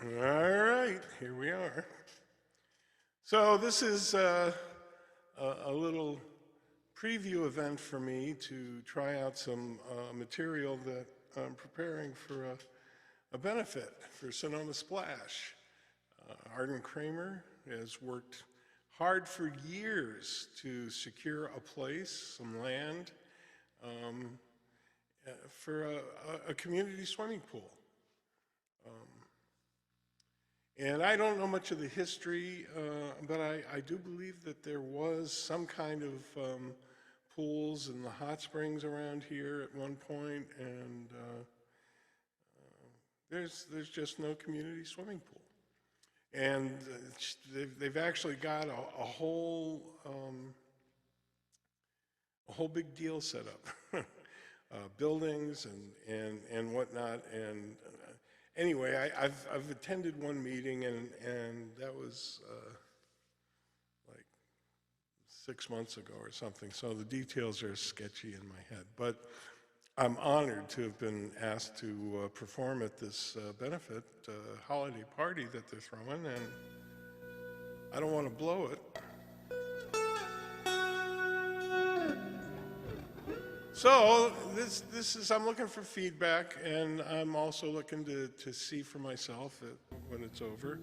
All right, here we are. So this is a little preview event for me to try out some material that I'm preparing for a benefit for Sonoma Splash. Arden Kramer has worked hard for years to secure a place, some land, for a community swimming pool. And I don't know much of the history, but I do believe that there was some kind of pools in the hot springs around here at one point, and there's just no community swimming pool. And they've actually got a whole big deal set up, buildings and whatnot, and anyway, I've attended one meeting, and that was like 6 months ago or something, so the details are sketchy in my head. But I'm honored to have been asked to perform at this benefit holiday party that they're throwing, and I don't want to blow it. So this is, I'm looking for feedback, and I'm also looking to see for myself when it's over.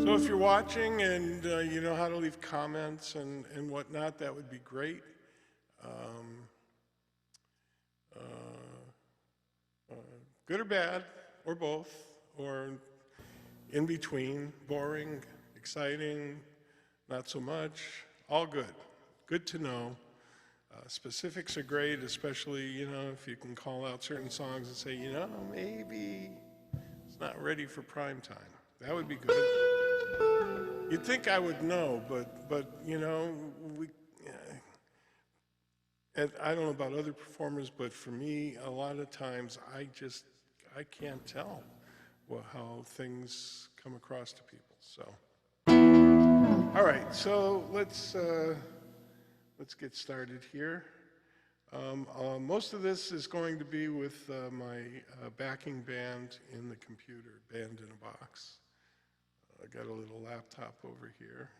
So if you're watching and you know how to leave comments and whatnot, that would be great. Good or bad, or both, or in between, boring, exciting, not so much, all good. Good to know. Specifics are great, especially, you know, if you can call out certain songs and say, you know, maybe it's not ready for prime time. That would be good. You'd think I would know, but you know, and I don't know about other performers, but for me, a lot of times I can't tell how things come across to people, so. All right, so let's get started here. Most of this is going to be with my backing band in the computer, Band in a Box. I got a little laptop over here.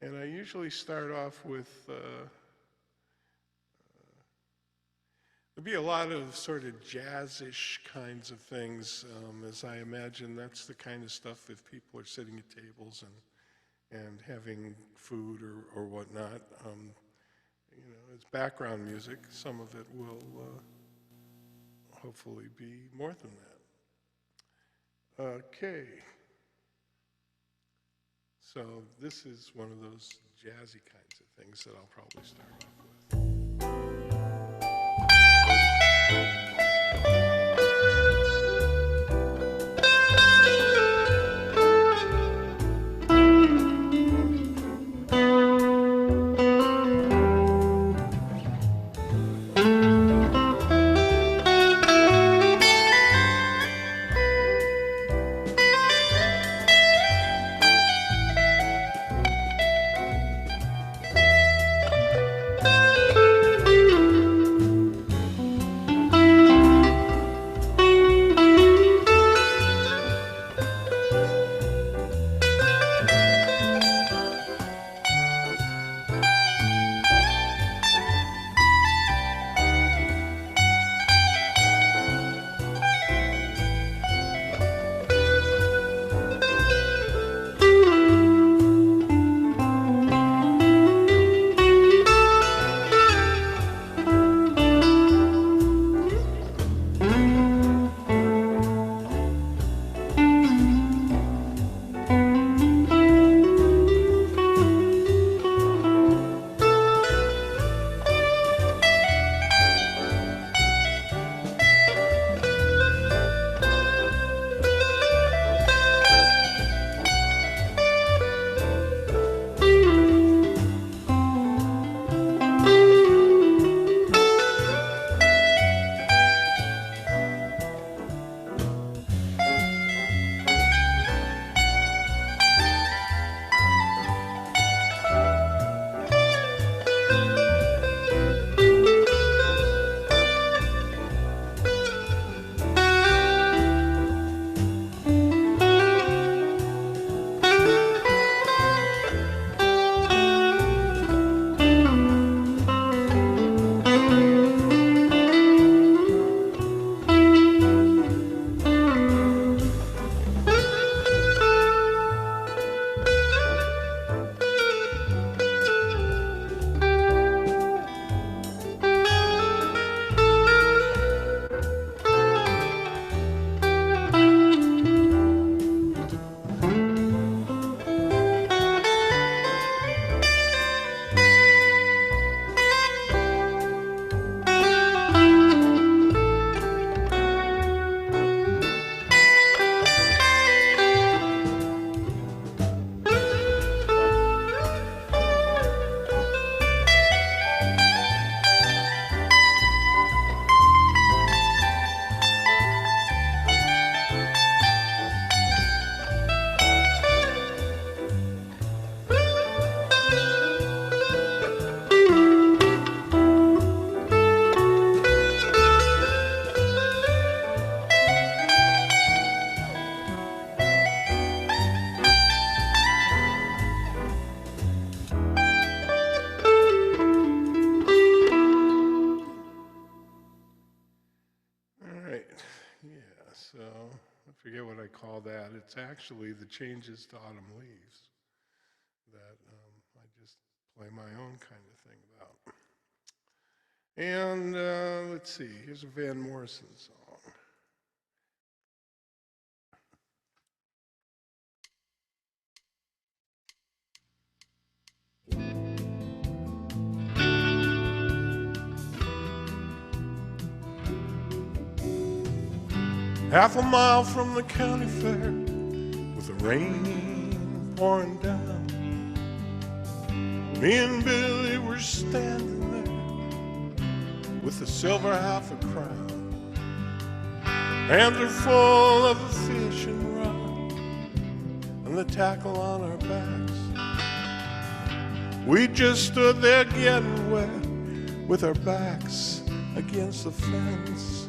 And I usually start off with, there'll be a lot of sort of jazz-ish kinds of things, as I imagine that's the kind of stuff if people are sitting at tables and having food or whatnot. You know, it's background music. Some of it will hopefully be more than that. Okay. So this is one of those jazzy kinds of things that I'll probably start off with. all that. It's actually the changes to autumn leaves that I just play my own kind of thing about. And let's see, here's a Van Morrison song. Half a mile from the county fair, with the rain pouring down, me and Billy were standing there with the silver half a crown. Hands are full of the fishing rod and the tackle on our backs. We just stood there getting wet with our backs against the fence.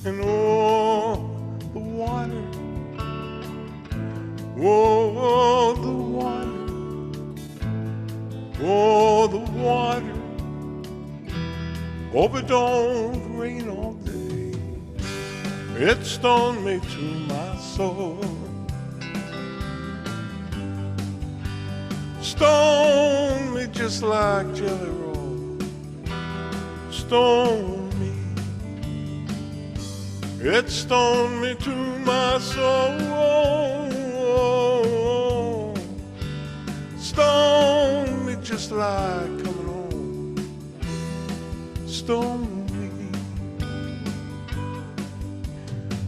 And oh, the water, oh, the water, oh, the water. Hope it don't rain all day. It stoned me to my soul. Stoned me just like Jelly Roll. Stoned me. It stoned me to my soul. Stoned me just like coming home. Stoned me.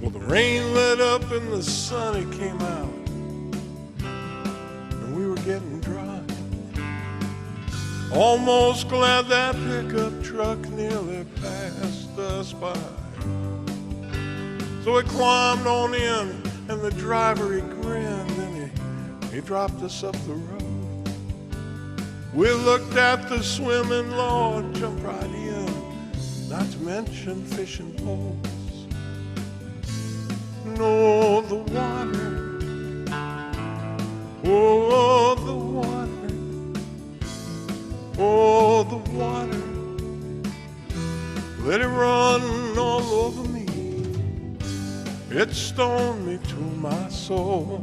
Well, the rain let up and the sun, it came out, and we were getting dry. Almost glad that pickup truck nearly passed us by. So we climbed on in, and the driver, he grinned, and he dropped us up the road. We looked at the swimming, Lord, jumped right in, not to mention fishing poles. No, the water, oh, the water, oh, the water, let it run all over me. It stoned me to my soul.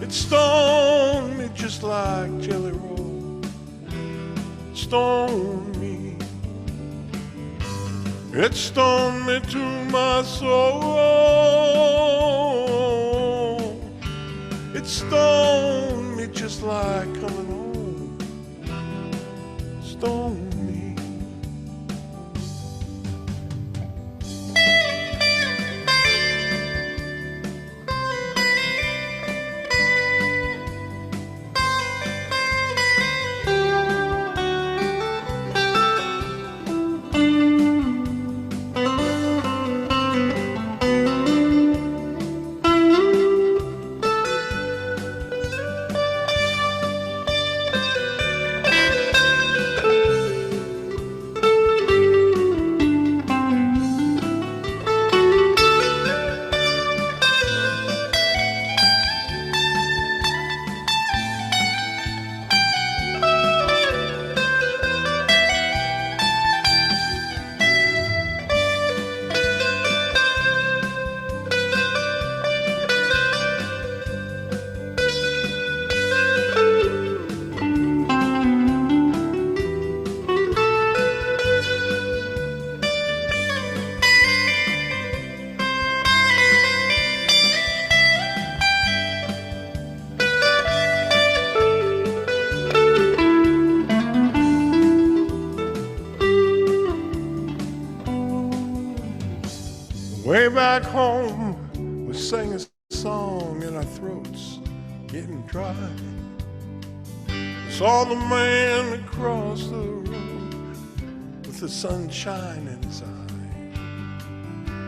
It stoned me just like Jelly Roll. Stoned me. It stoned me to my soul. It stoned me just like coming home. Stoned me. Way back home, we sang a song in our throats, getting dry. Saw the man across the road with the sunshine in his eye.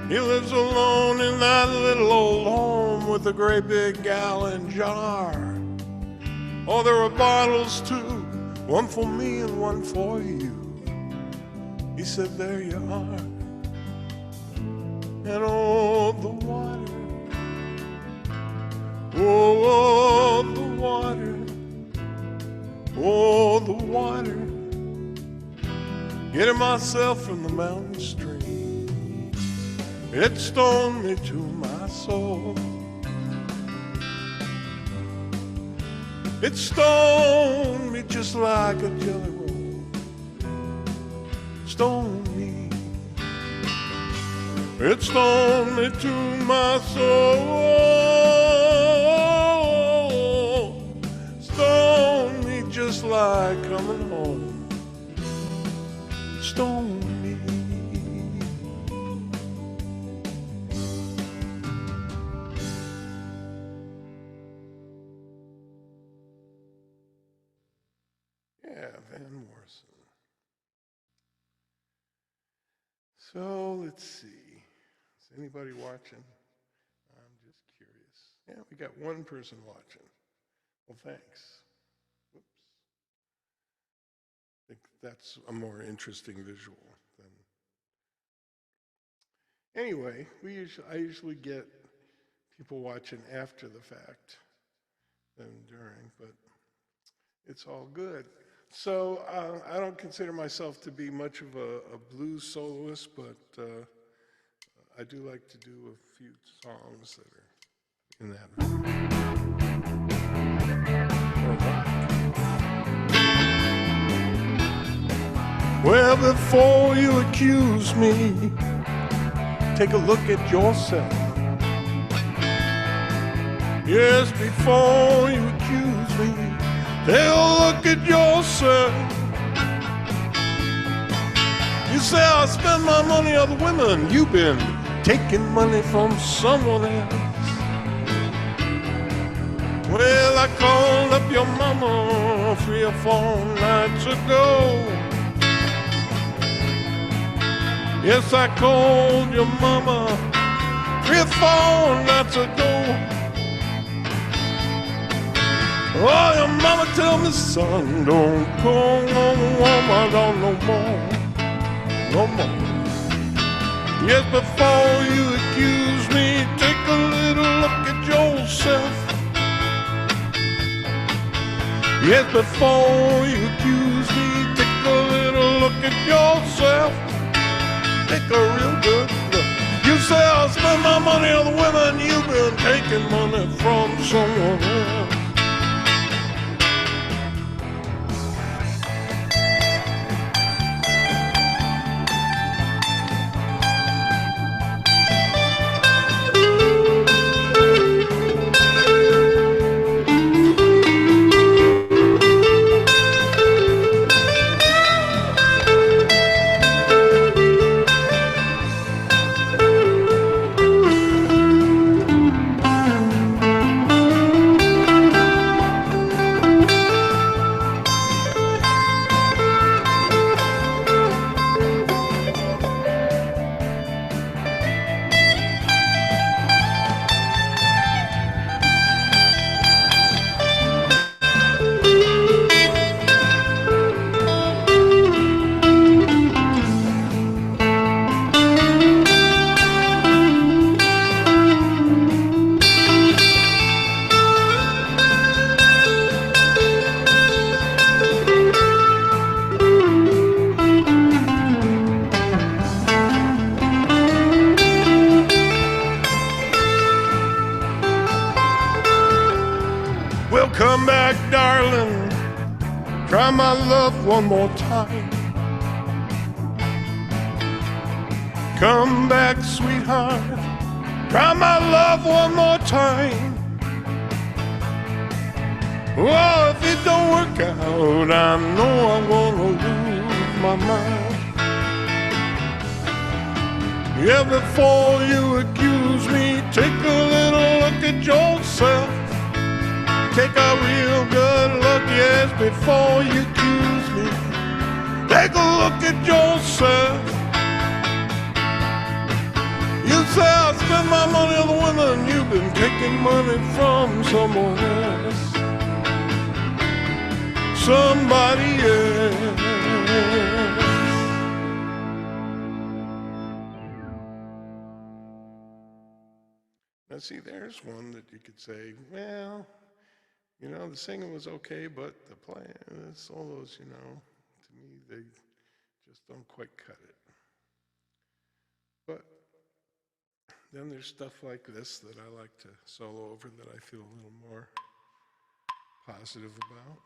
He lives alone in that little old home with a great big gallon jar. Oh, there are bottles too, one for me and one for you. He said, there you are. And oh, the water, oh, the water, oh, the water, getting myself from the mountain stream. It stoned me to my soul. It stoned me just like a jelly roll. Stoned me. It stoned me to my soul. Stoned me just like coming home. Stoned me. Yeah, Van Morrison. So let's see. Is anybody watching? I'm just curious. Yeah, we got one person watching. Well, thanks. Whoops. I think that's a more interesting visual than. Anyway, I usually get people watching after the fact than during, but it's all good. So I don't consider myself to be much of a blues soloist, but I do like to do a few songs that are in that vein. Well, before you accuse me, take a look at yourself. Yes, before you accuse me, take a look at yourself. You say I spend my money on the women. You've been taking money from someone else. Well, I called up your mama 3 or 4 nights ago. Yes, I called your mama 3 or 4 nights ago. Oh, your mama tell me, son, don't call no woman down no more, no more. Yes, before you accuse me, take a little look at yourself. Yes, before you accuse me, take a little look at yourself. Take a real good look. You say I spend my money on the women. You've been taking money from someone else. Well, come back, darling, try my love one more time. Come back, sweetheart, try my love one more time. Oh, if it don't work out, I know I'm gonna lose my mind. Yeah, before you accuse me, take a little look at yourself. Take a real good look, yes, before you accuse me. Take a look at yourself. You say I spend my money on the women. You've been taking money from someone else. Somebody else. Now see, there's one that you could say, well, you know, the singing was okay, but the playing, the solos, you know, to me, they just don't quite cut it. But then there's stuff like this that I like to solo over that I feel a little more positive about.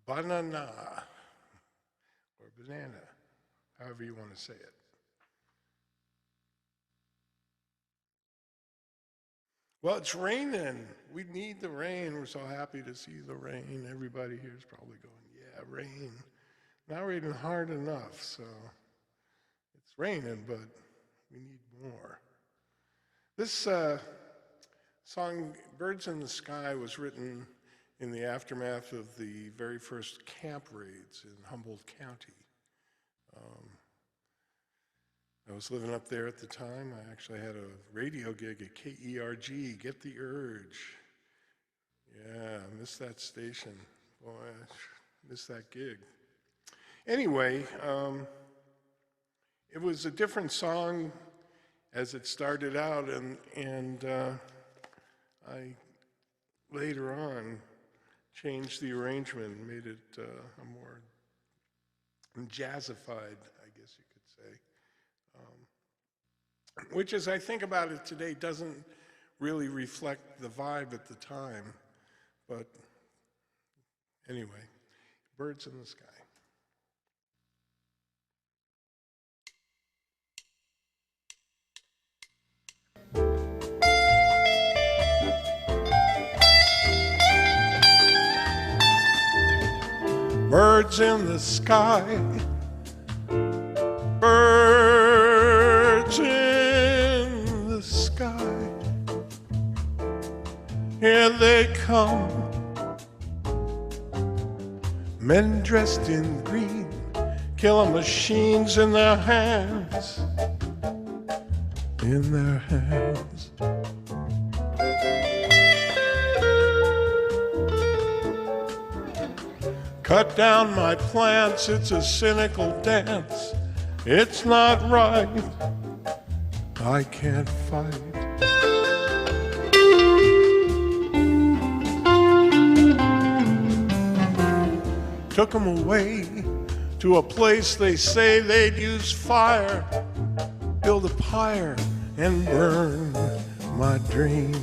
Banana, or banana, however you want to say it. Well, it's raining. We need the rain. We're so happy to see the rain. Everybody here is probably going, yeah, rain. not raining hard enough, so it's raining, but we need more. This song, Birds in the Sky, was written in the aftermath of the very first camp raids in Humboldt County. I was living up there at the time. I actually had a radio gig at KERG, Get the Urge. Yeah, I missed that station. Boy, I missed that gig. Anyway, it was a different song as it started out, and I later on changed the arrangement and made it a more jazzified, I guess you could say. Which, as I think about it today, doesn't really reflect the vibe at the time. But anyway, Birds in the Sky. Birds in the sky, birds in the sky, here they come, men dressed in green, killer machines in their hands, in their hands. Cut down my plants, it's a cynical dance. It's not right, I can't fight. Took them away to a place they say they'd use fire, build a pyre and burn my dreams.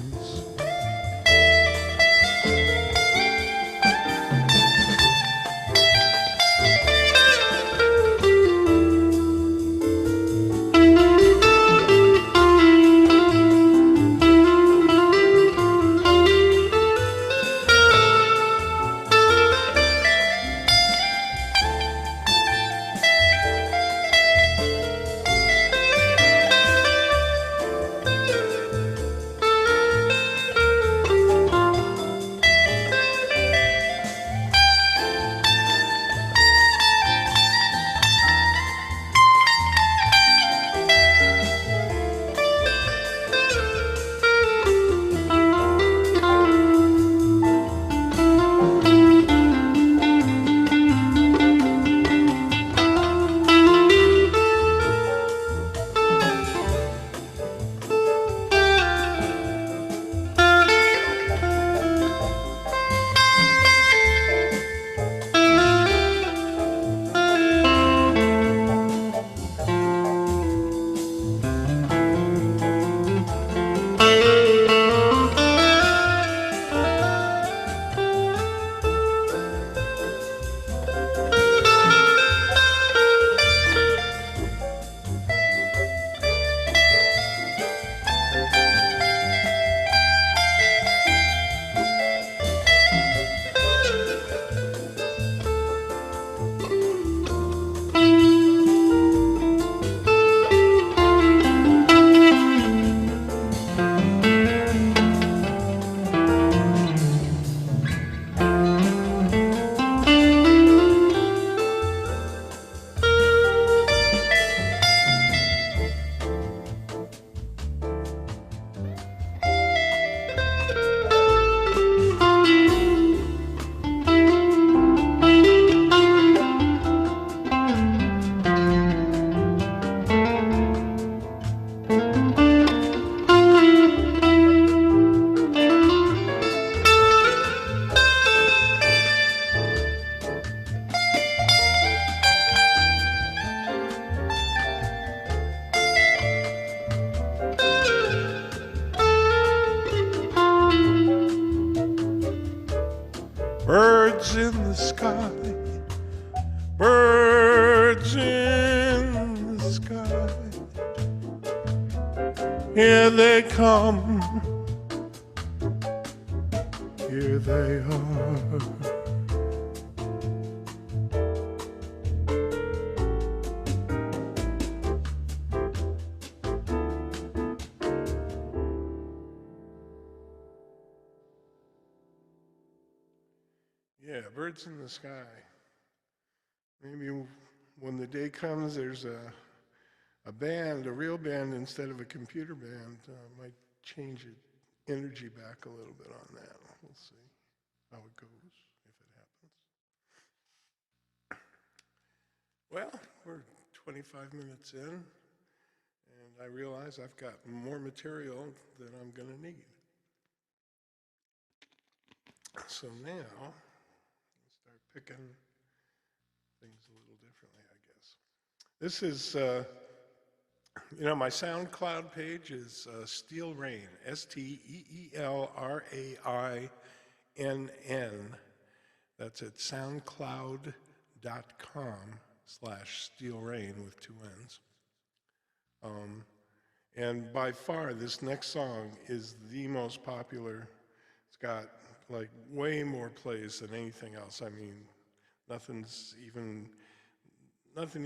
Birds in the sky, birds in the sky, here they come, here they are. Yeah, birds in the sky. Maybe when the day comes, there's a band, a real band instead of a computer band. Might change it, energy back a little bit on that. We'll see how it goes, if it happens. Well, we're 25 minutes in, and I realize I've got more material than I'm going to need. So now, I'll start picking things a little differently, I guess. This is, my SoundCloud page is Steel Rain, SteelRainn. That's at soundcloud.com/SteelRain with 2 N's. And by far, this next song is the most popular. It's got like way more plays than anything else. I mean, nothing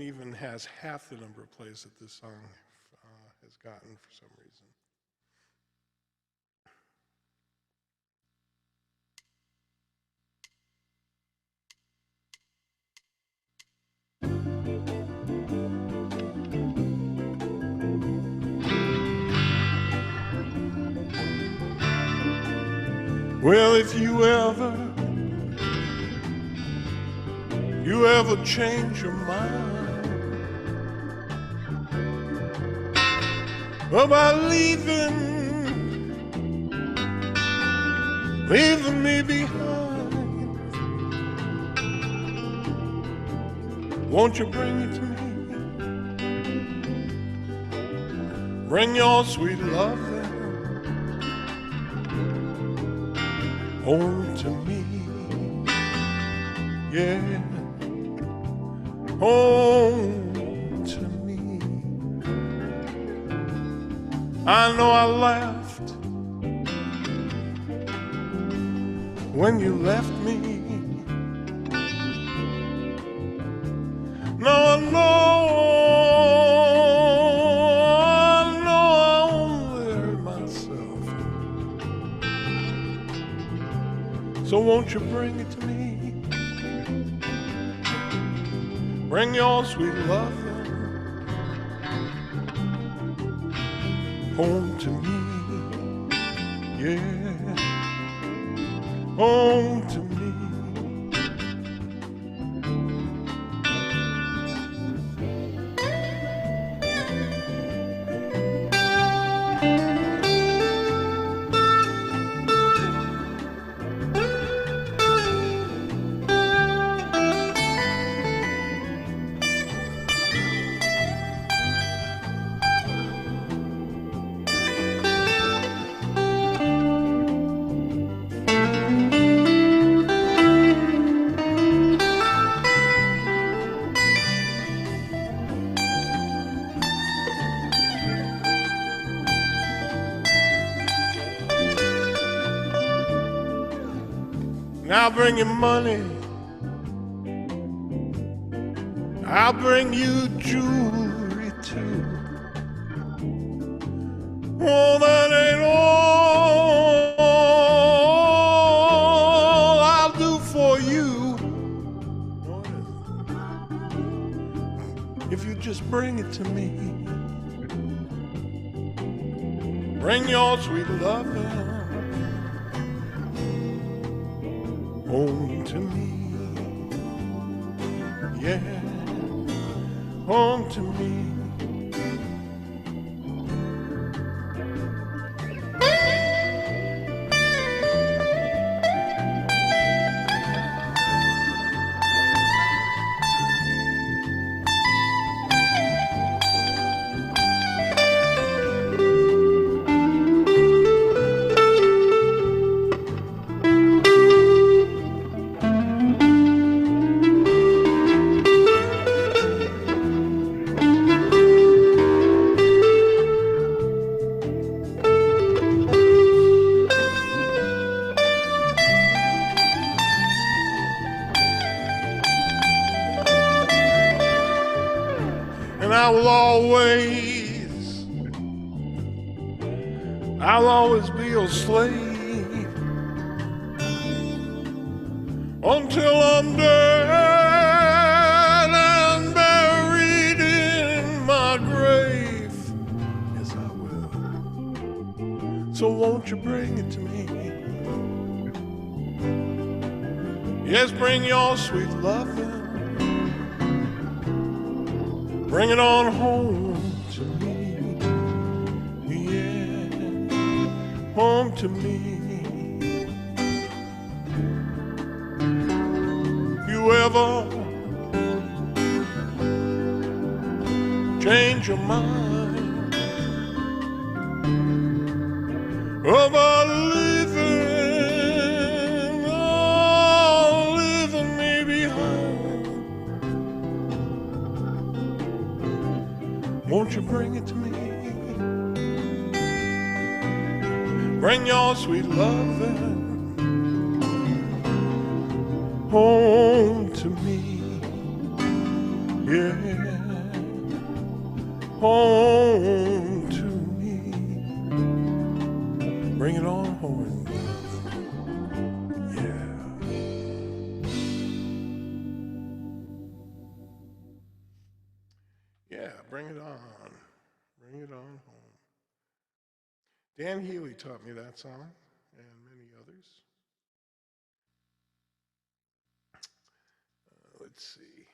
even has half the number of plays that this song has gotten for some reason. Well, if you ever change your mind about leaving me behind, won't you bring it to me? Bring your sweet loving home to me, yeah, home to me. I know I laughed when you left me. No, I only hurt myself. So won't you bring it to me? Bring your sweet loving home to me, yeah, home to me. I'll bring you money, I'll bring you jewelry too. Oh, that ain't all I'll do for you. If you just bring it to me, bring your sweet loving home to me, yeah, home to me. I'll always be your slave. until I'm dead and buried in my grave. Yes, I will. So won't you bring it to me? Yes, bring your sweet loving. Bring it on home to me. Yeah, home to me. You ever change your mind about leaving, oh, leaving me behind? Won't you bring it to me? Bring your sweet loving home to me. Yeah, home to me. Bring it on home. Yeah. Yeah, bring it on. Bring it on home. Dan Healy taught me that song and many others. Let's see.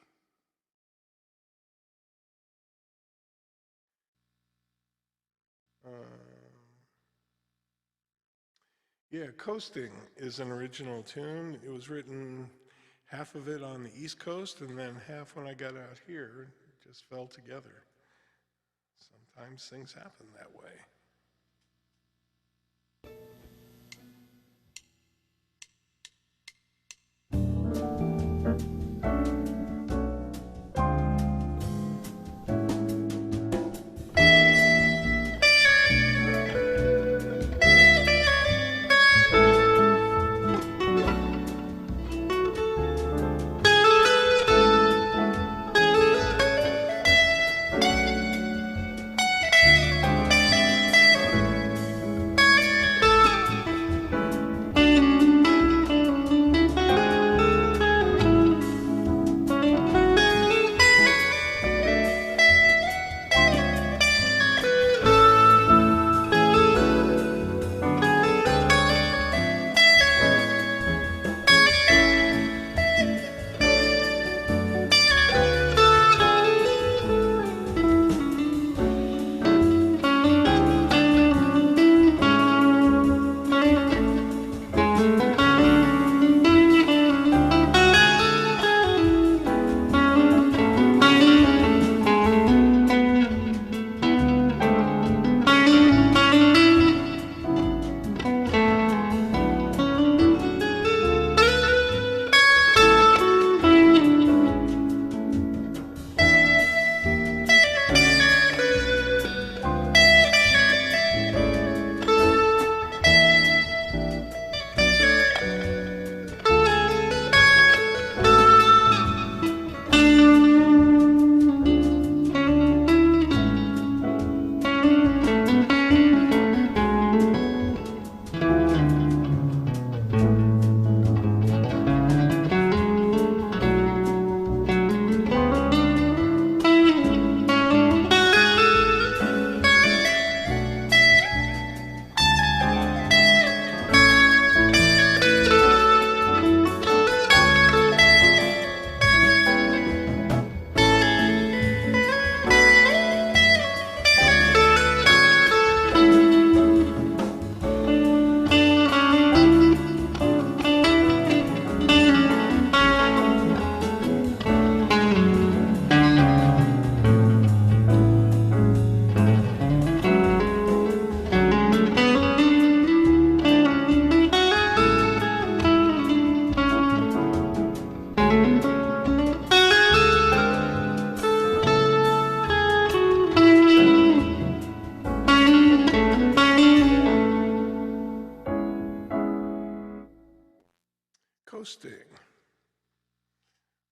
Yeah, Coasting is an original tune. It was written half of it on the East Coast and then half when I got out here. It just fell together. Sometimes things happen that way. Coasting.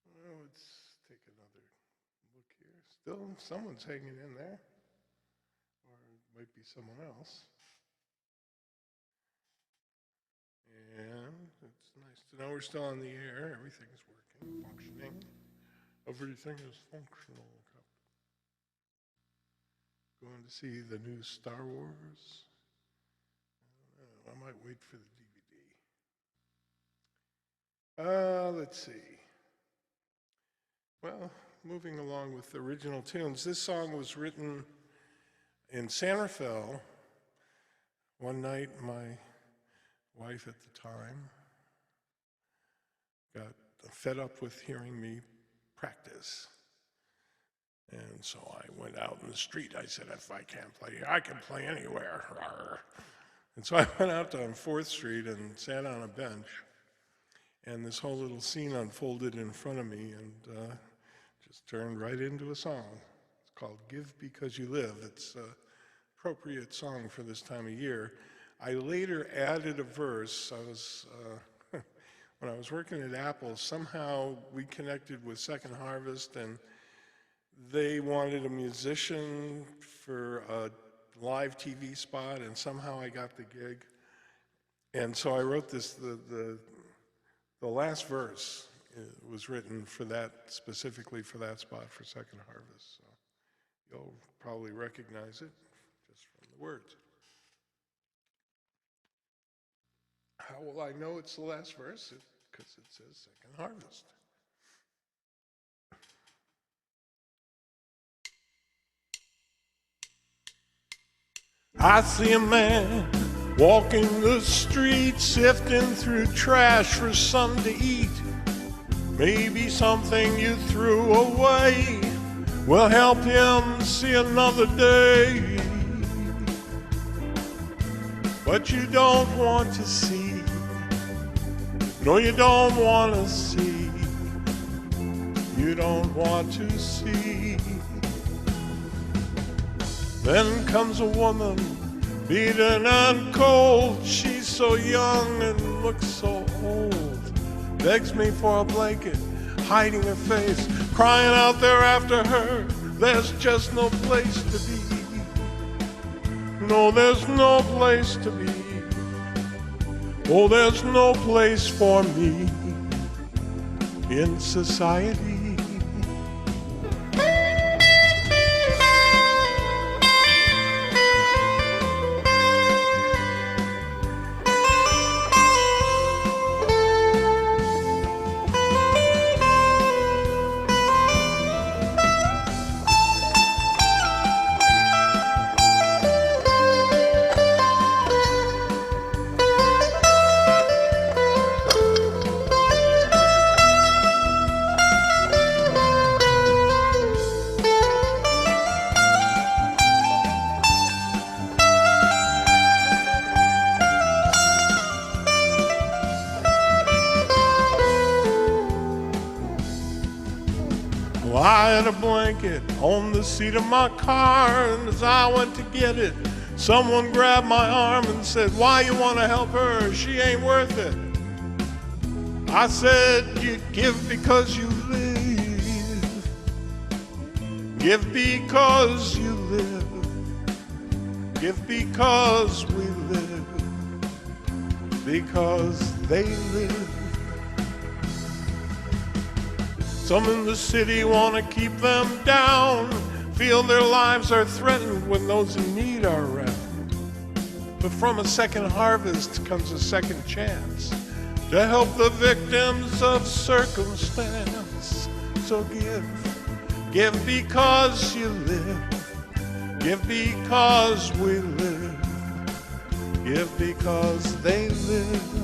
Well, let's take another look here. Still, someone's hanging in there, or it might be someone else. And it's nice. Nice to know we're still on the air. Everything's working, functioning. Everything is functional. Going to see the new Star Wars. I might wait for the DVD. Let's see. Well, moving along with the original tunes, this song was written in San Rafael. One night, my wife at the time got fed up with hearing me practice. And so I went out in the street. I said, if I can't play here, I can play anywhere. And so I went out on 4th Street and sat on a bench. And this whole little scene unfolded in front of me and just turned right into a song. It's called Give Because You Live. It's an appropriate song for this time of year. I later added a verse. When I was working at Apple, somehow we connected with Second Harvest, and they wanted a musician for a live TV spot, and somehow I got the gig. And so I wrote this, the last verse was written for that, specifically for that spot for Second Harvest. So you'll probably recognize it just from the words. How will I know it's the last verse? Because it says Second Harvest. I see a man walking the street, sifting through trash for something to eat. Maybe something you threw away will help him see another day. But you don't want to see, no, you don't want to see, you don't want to see. Then comes a woman, beaten and cold. She's so young and looks so old. Begs me for a blanket, hiding her face, crying out there after her. There's just no place to be. No, there's no place to be. Oh, there's no place for me in society. I had a blanket on the seat of my car, and as I went to get it, someone grabbed my arm and said, "Why you want to help her? She ain't worth it." I said, "You give because you live. Give because you live. Give because we live. Because they live." Some in the city want to keep them down, feel their lives are threatened when those in need are around. But from a second harvest comes a second chance to help the victims of circumstance. So give because you live. Give because we live. Give because they live.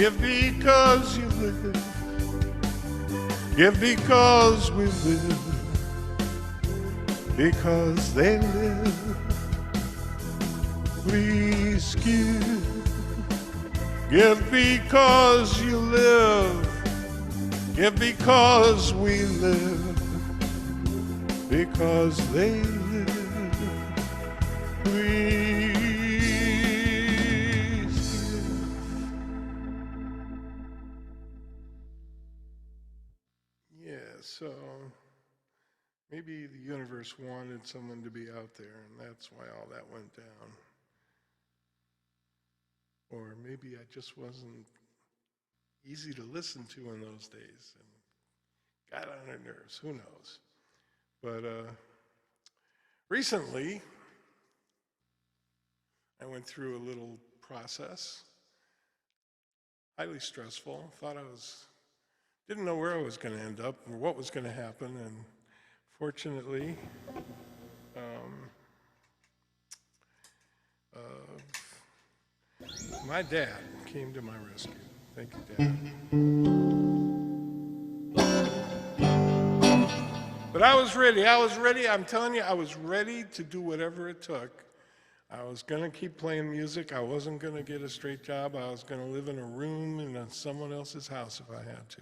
Give because you live. Give because we live. Because they live. Please give. Give because you live. Give because we live. Because they live. Please give. Yeah, so maybe the universe wanted someone to be out there, and that's why all that went down. Or maybe I just wasn't easy to listen to in those days and got on their nerves. Who knows? But recently, I went through a little process, highly stressful. Didn't know where I was going to end up or what was going to happen, and fortunately, my dad came to my rescue. Thank you, Dad. But I was ready. I'm telling you, I was ready to do whatever it took. I was going to keep playing music. I wasn't going to get a straight job. I was going to live in a room in someone else's house if I had to.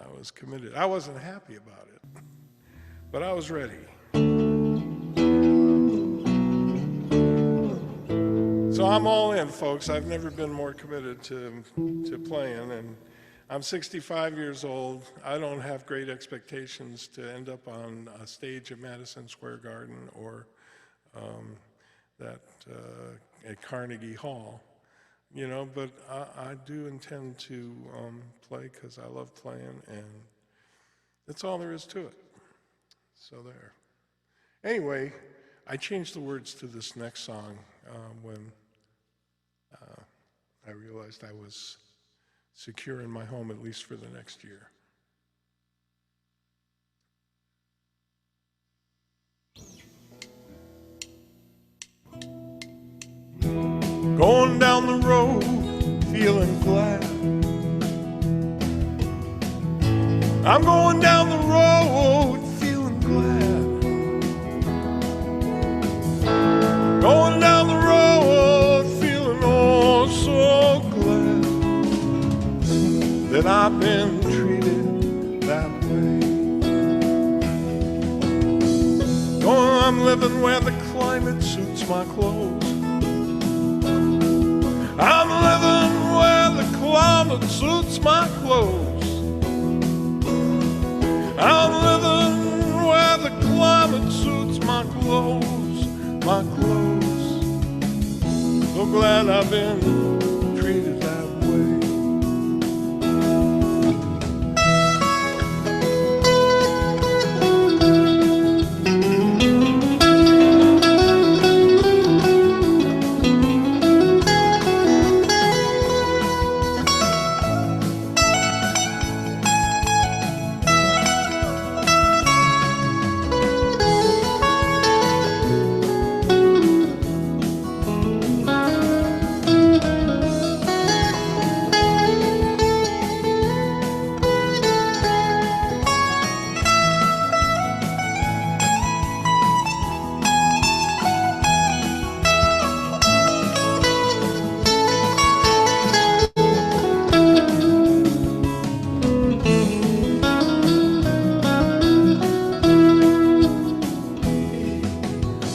I was committed. I wasn't happy about it, but I was ready. So I'm all in, folks. I've never been more committed to playing, and I'm 65 years old. I don't have great expectations to end up on a stage at Madison Square Garden or at Carnegie Hall, you know, but I do intend to play because I love playing, and that's all there is to it. So there. Anyway, I changed the words to this next song when I realized I was secure in my home, at least for the next year. Going down the road, feeling glad. I'm going down the road, feeling glad. Going down the road, feeling oh so glad that I've been treated that way. I'm living where the climate suits my clothes. I'm living where the climate suits my clothes. I'm living where the climate suits my clothes, my clothes. So glad I've been treated that way.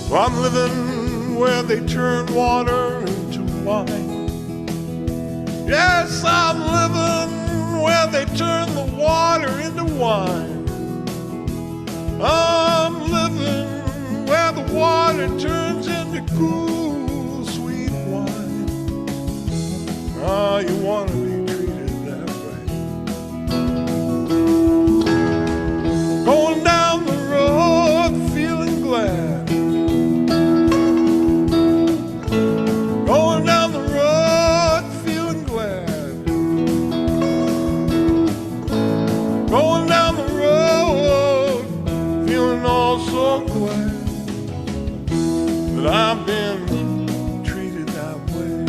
I'm living where they turn water into wine. Yes, I'm living where they turn the water into wine. I'm living where the water turns into cool, sweet wine. Ah, you want to be treated that way. Going down the road, feeling glad. I've been treated that way.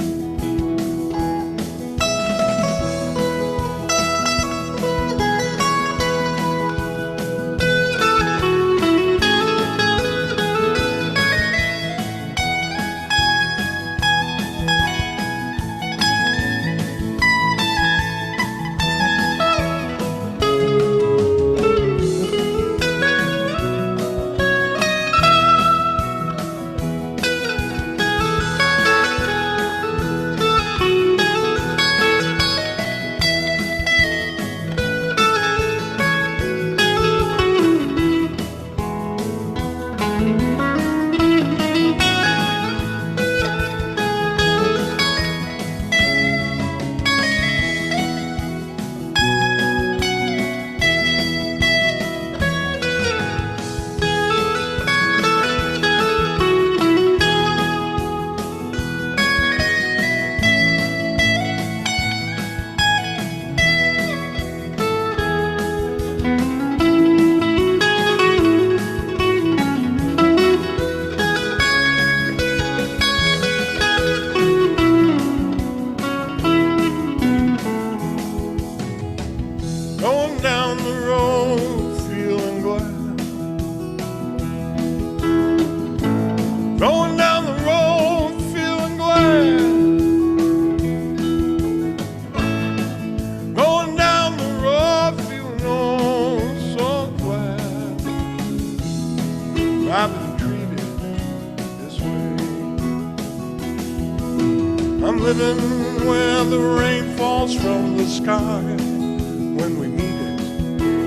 where the rain falls from the sky when we need it.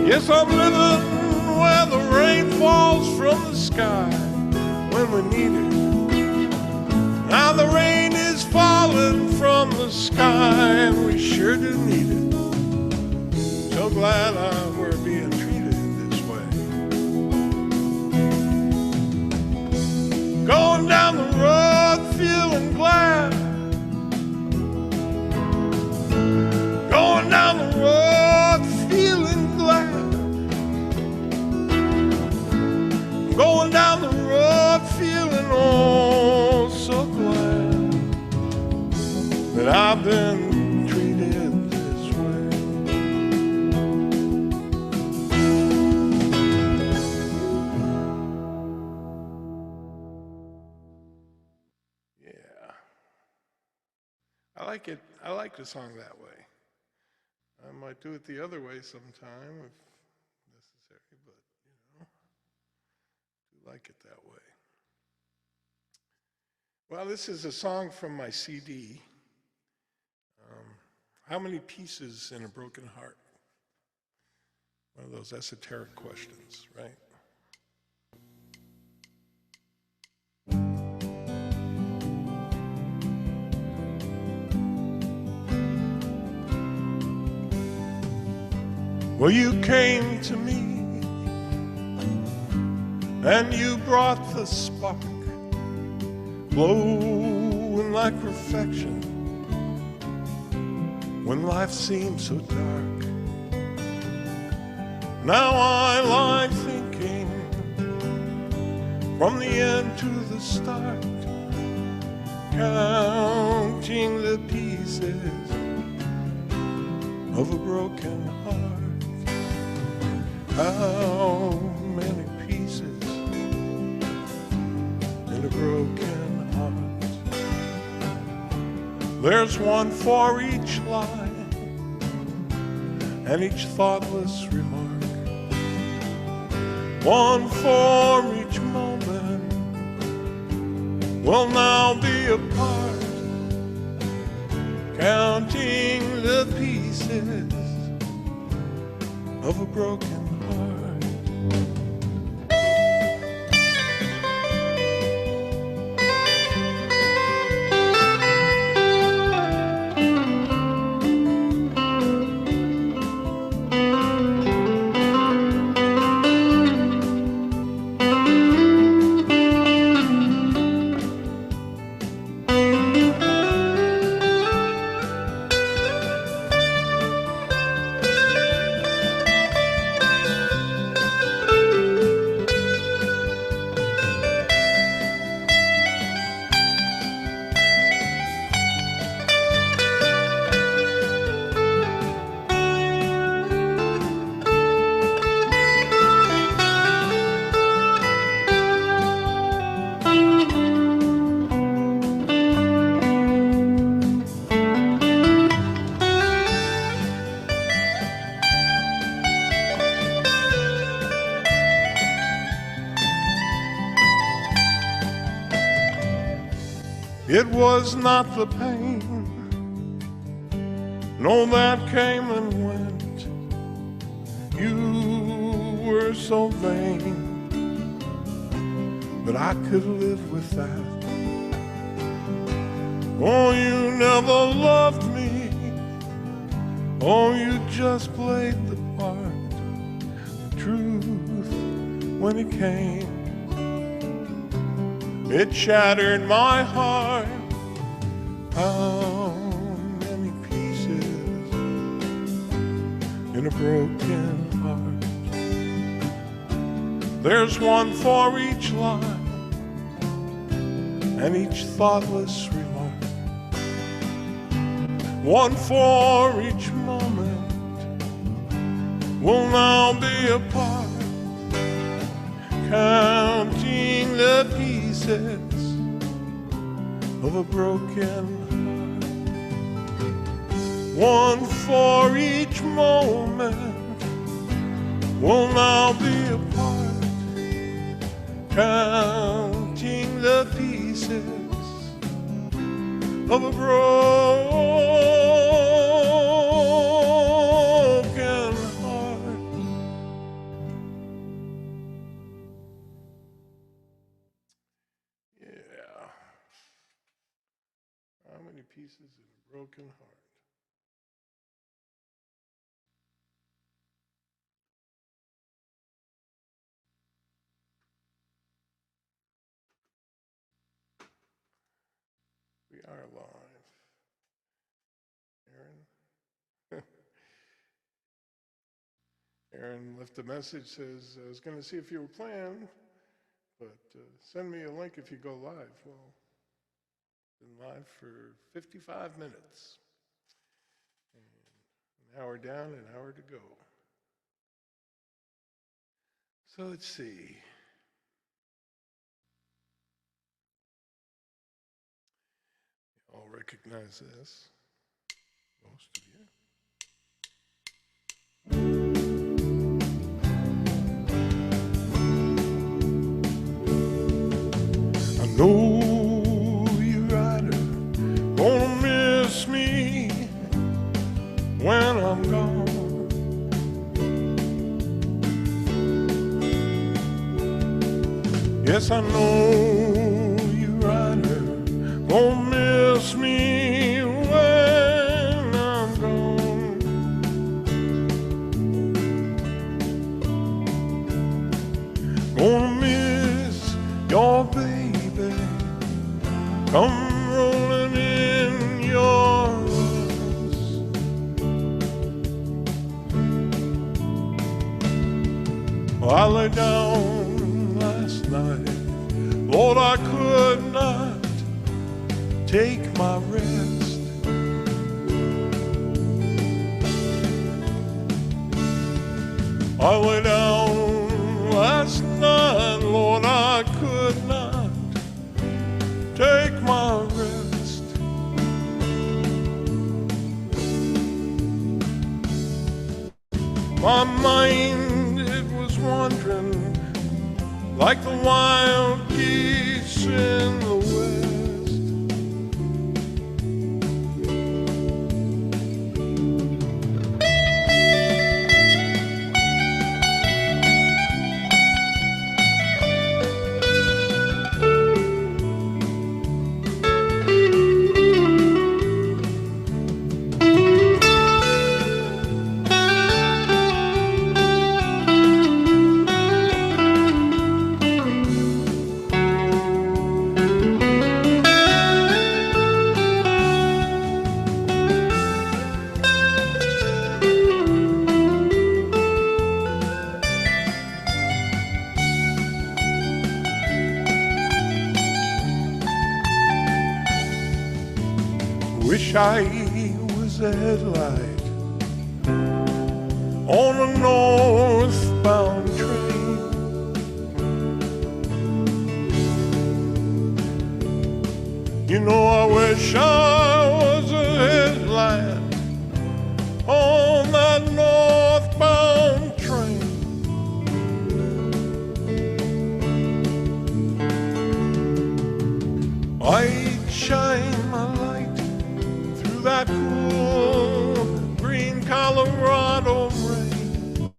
Yes, I'm living where the rain falls from the sky when we need it. Now the rain is falling from the sky and we sure do need it. So glad we're being treated this way. Going down the road feeling glad. Going down the road feeling glad. Going down the road feeling oh so glad that I've been treated this way. Yeah. I like it. I like the song that way. I might do it the other way sometime if necessary, but I do like it that way. Well, this is a song from my CD. How many pieces in a broken heart? One of those esoteric questions, right? Well, you came to me and you brought the spark, glowing like perfection when life seemed so dark. Now I lie thinking from the end to the start, counting the pieces of a broken heart. How many pieces in a broken heart? There's one for each line and each thoughtless remark, one for each moment will now be apart, counting the pieces of a broken heart. It was not the pain, no, that came and went. You were so vain, but I could live with that. Oh, you never loved me, oh, you just played the part. The truth, when it came, it shattered my heart. How many pieces in a broken heart? There's one for each line and each thoughtless remark, one for each moment will now be apart, counting the pieces of a broken heart. One for each moment will now be apart, counting the pieces of a broken heart. Yeah. How many pieces in a broken heart? We are live. Aaron? Aaron left a message, says, I was going to see if you were playing, but send me a link if you go live. Well, been live for 55 minutes. And an hour down, an hour to go. So let's see. You all recognize this, most of you. I know you rider gonna miss me when I'm gone. Yes, I know you rider gonna miss me when I'm gone. Gonna miss your baby come rolling in your arms. I lay down last night, Lord, I could not take my rest. I lay down last night, Lord, I could not take my rest. My mind, it was wandering like the wild geese in the west. Wish I was a headlight on a northbound train. You know, I wish I was a headlight on that northbound train. I'd shine my light through that cool green Colorado rain.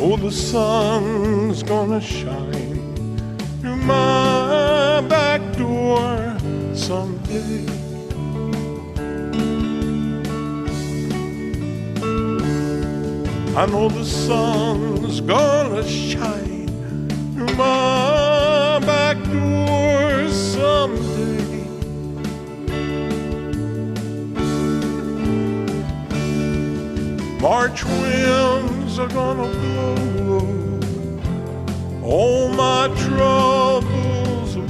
Oh, the sun's gonna shine through my back door someday. I know the sun's gonna shine through my back door someday. March winds are gonna blow all my troubles away.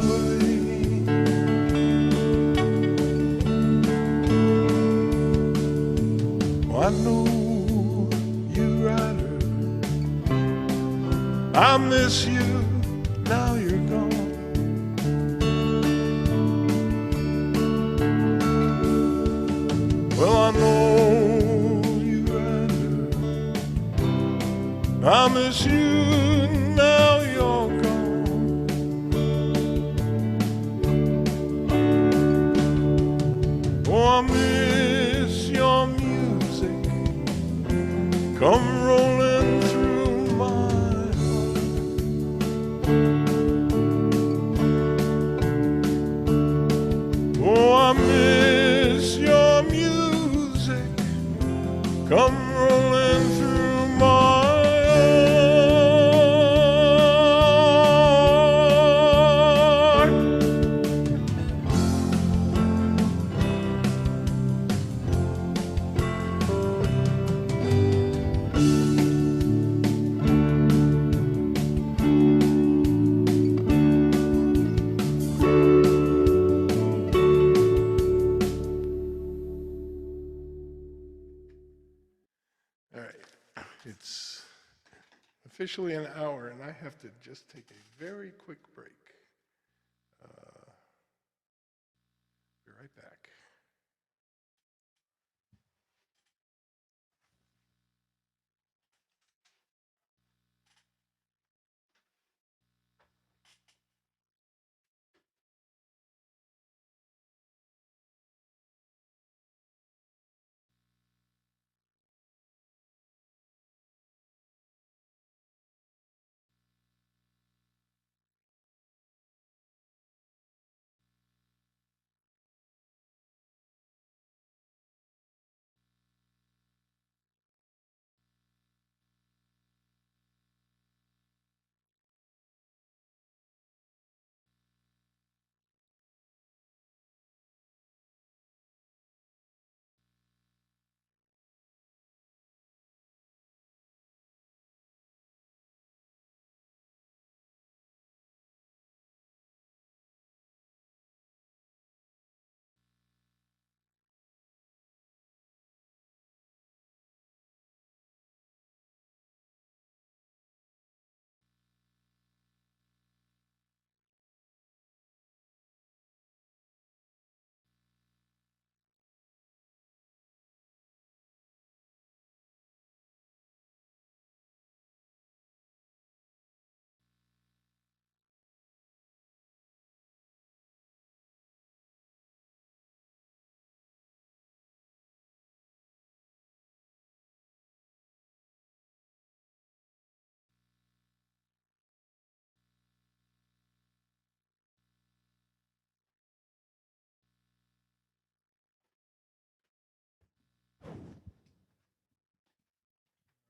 I know you, rider, I miss you, now you're gone. Well, I know you, rider, I miss you, now you're gone. Oh, I miss your music, come rolling through my heart. Oh, I miss your music, come rolling through my heart. All right, it's officially an hour, and I have to just take a very quick break. Be right back.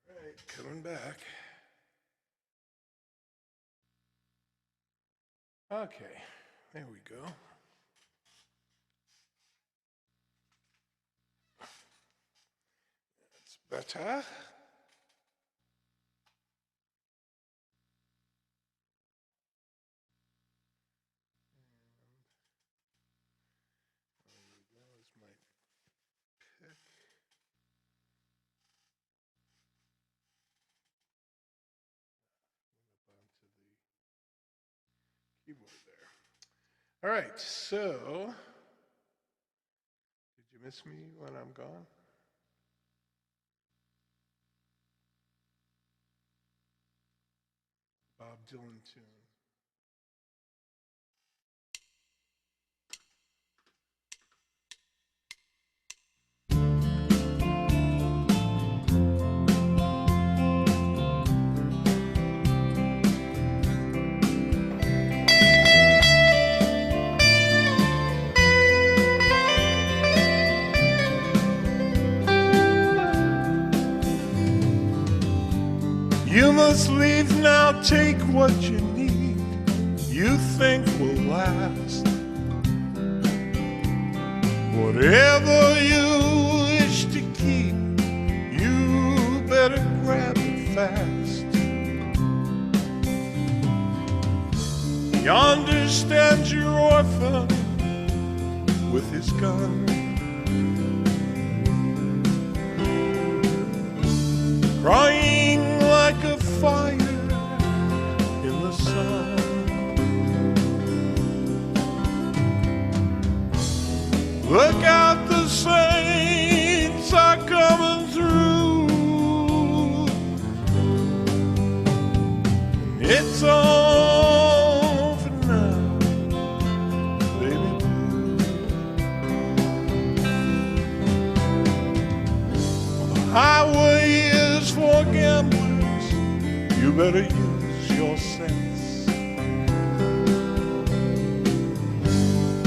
All right, coming back. Okay, there we go. That's better. That was my pick. Onto the keyboard there. All right, so did you miss me when I'm gone? Bob Dylan tune. You must leave now, take what you need, you think will last. Whatever you wish to keep, you future orphan with his gun, crying like a fire in the sun. Look out, the saints are coming through. It's all for now, baby blue. The highway is for gamblers. You better use your sense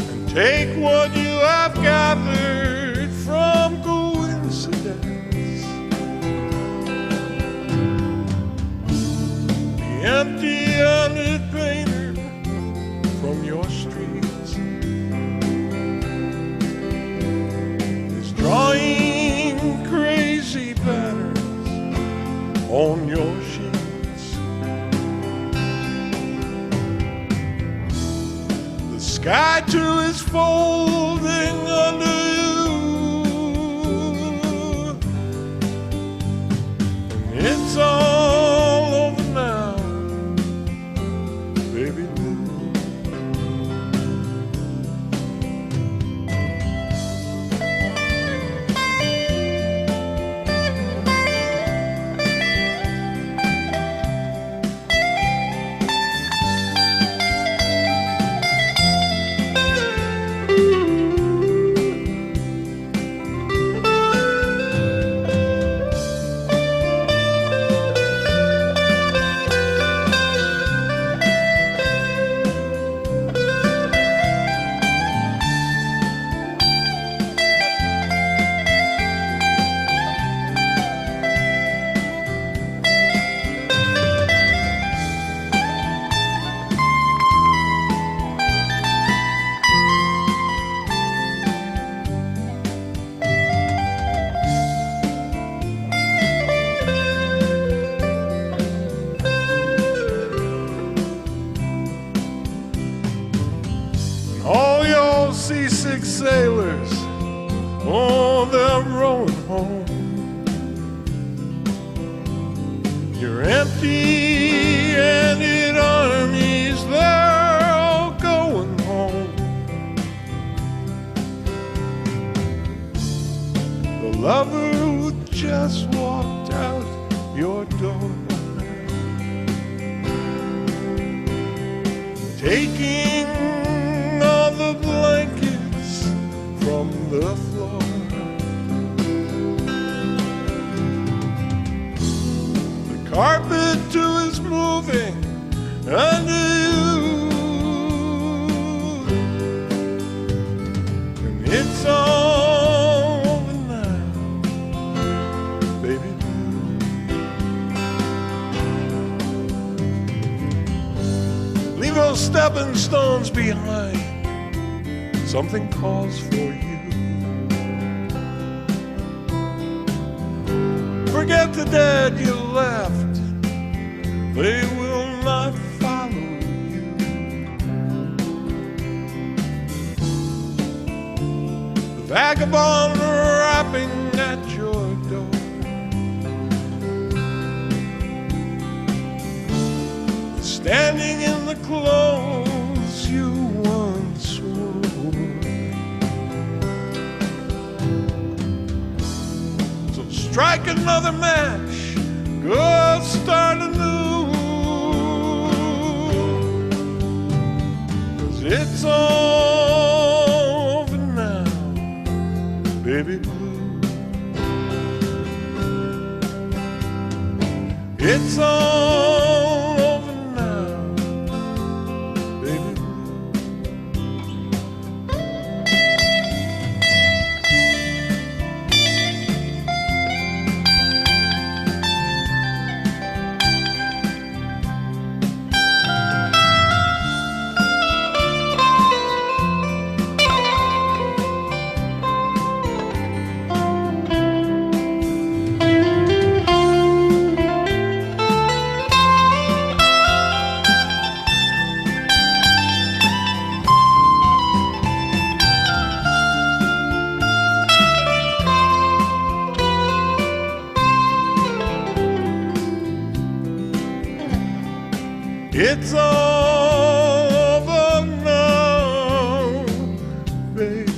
and take what you have gathered from coincidence. The empty-handed painter from your streets is drawing crazy patterns on your sheets. The sky too is folding under you, and it's all over now, baby blue. All your seasick sailors, oh, they're rowing home. Your empty-handed armies, they're all going home. The lover who just walked out your door, taking all the blankets from the floor. The carpet too is moving under you, and it's all over now, baby blue. Leave those stepping stones behind. Something calls for you. Forget the dead you left. They will not follow you. The vagabond rapping at your door, standing in the clothes you once wore. So strike another match, go start anew, 'cause it's all over now, baby blue. It's all over now, baby blue. It's over now, baby.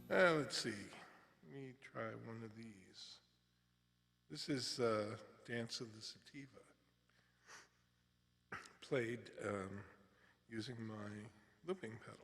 Let's see. Let me try one of these. This is Dance of the Sativa, played using my looping pedal.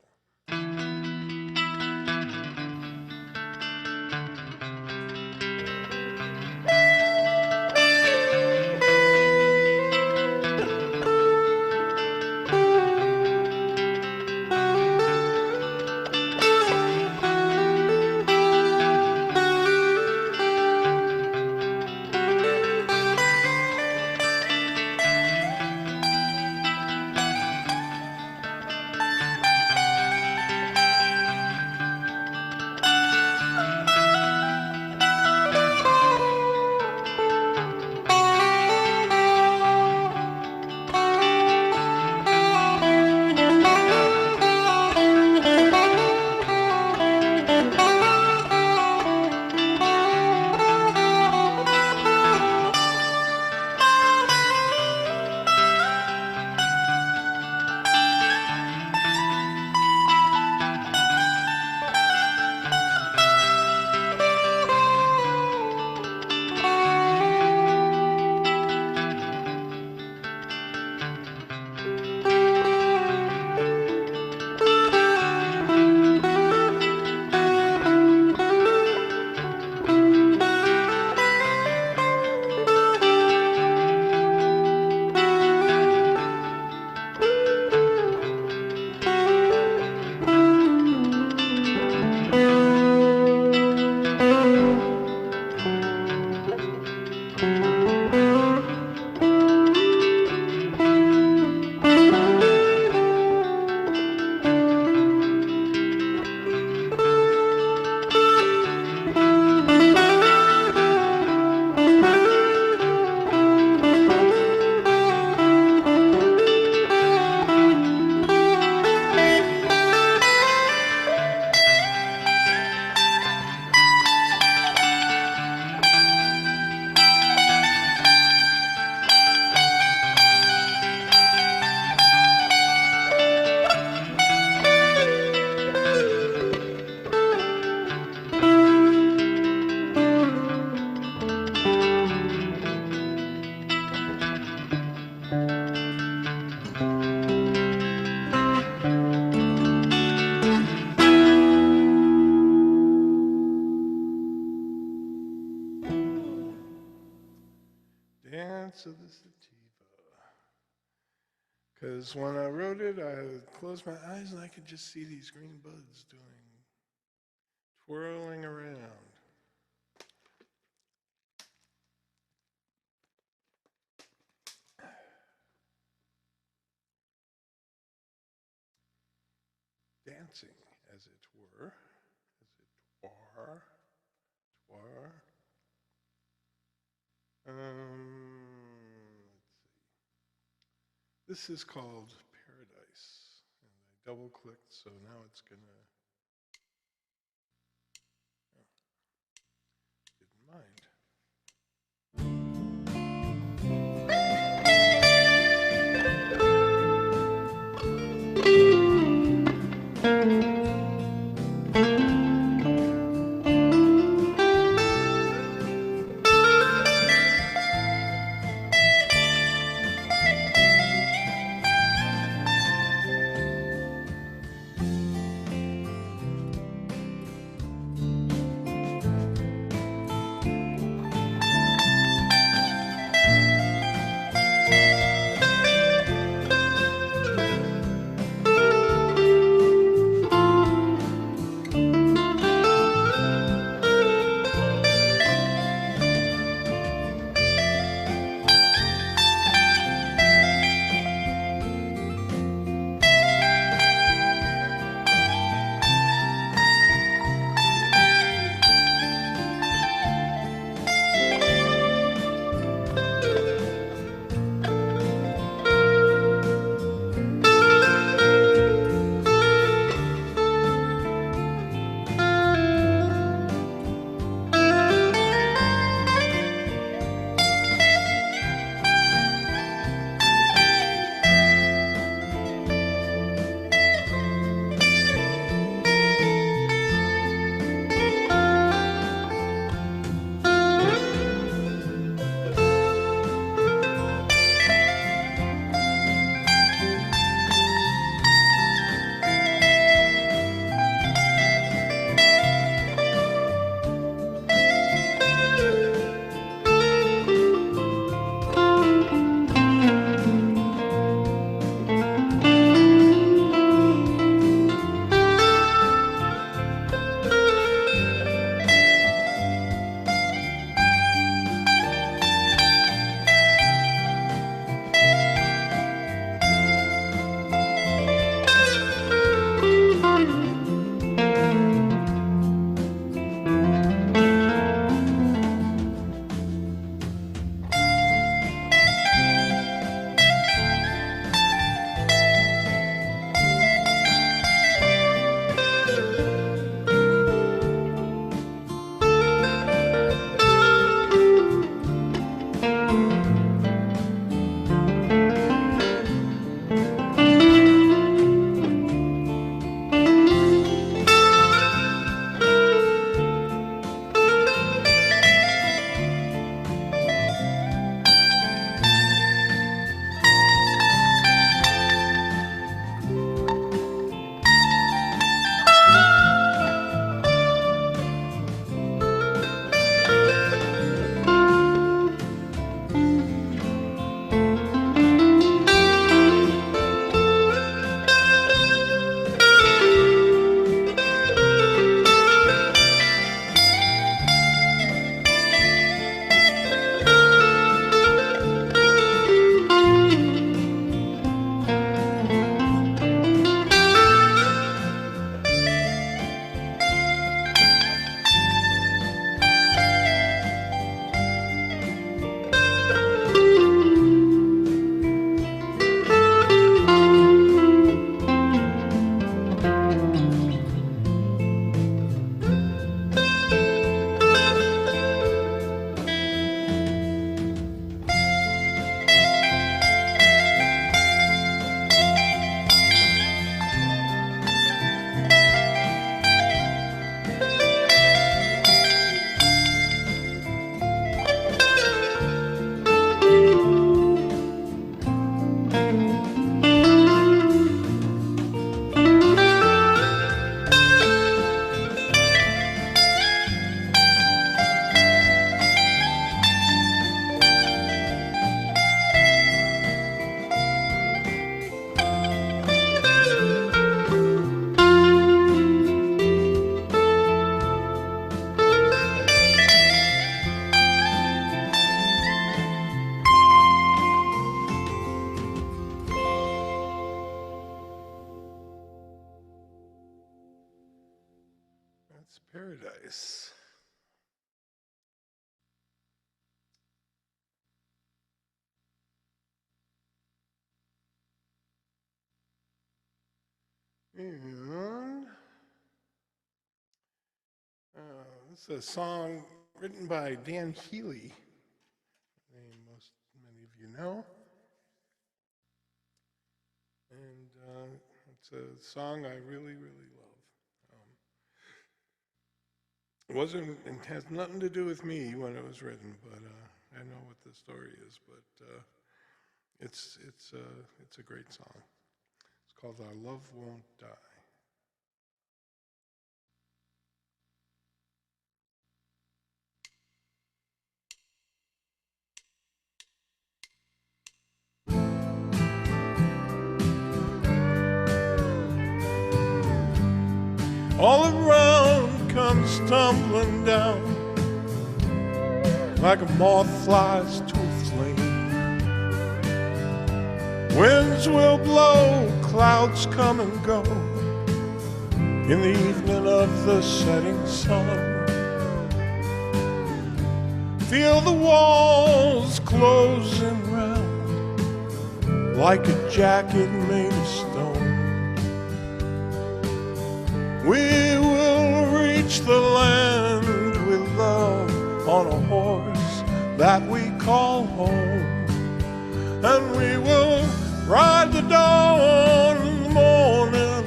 Dance of the Sativa. Because when I wrote it, I would close my eyes and I could just see these green buds twirling around. Dancing, as it were, twar. Let's see. This is called Paradise, and I double-clicked, so now it's gonna. Didn't mind. nice. And this is a song written by Dan Healy, a name many of you know. And it's a song I really, really love. It has nothing to do with me when it was written, but I know what the story is. But it's a great song. It's called "Our Love Won't Die." All around comes tumbling down like a moth flies to a flame. Winds will blow, clouds come and go in the evening of the setting sun. Feel the walls closing round like a jacket made of stone. We will reach the land with love on a horse that we call home. And we will ride the dawn in the morning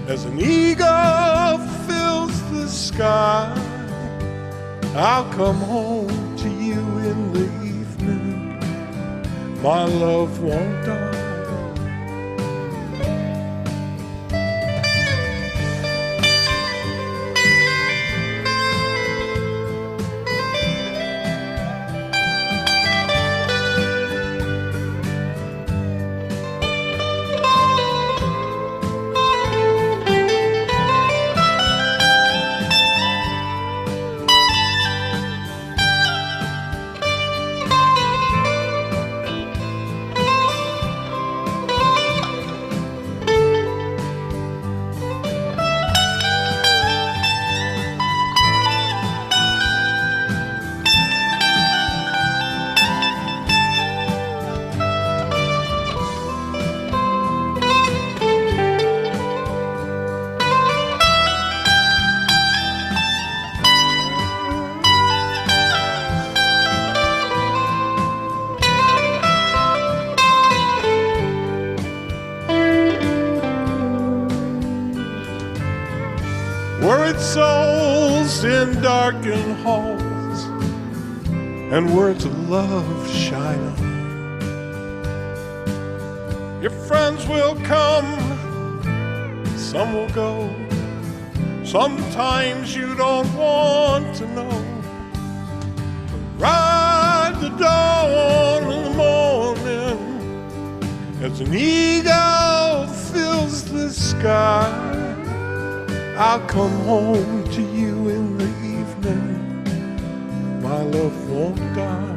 as an eagle fills the sky. I'll come home to you in the evening. My love won't die. Worried souls in darkened halls and words of love shine on. Your friends will come, some will go. Sometimes you don't want to know. Ride the dawn in the morning as an eagle fills the sky. I'll come home to you in the evening. My love won't die.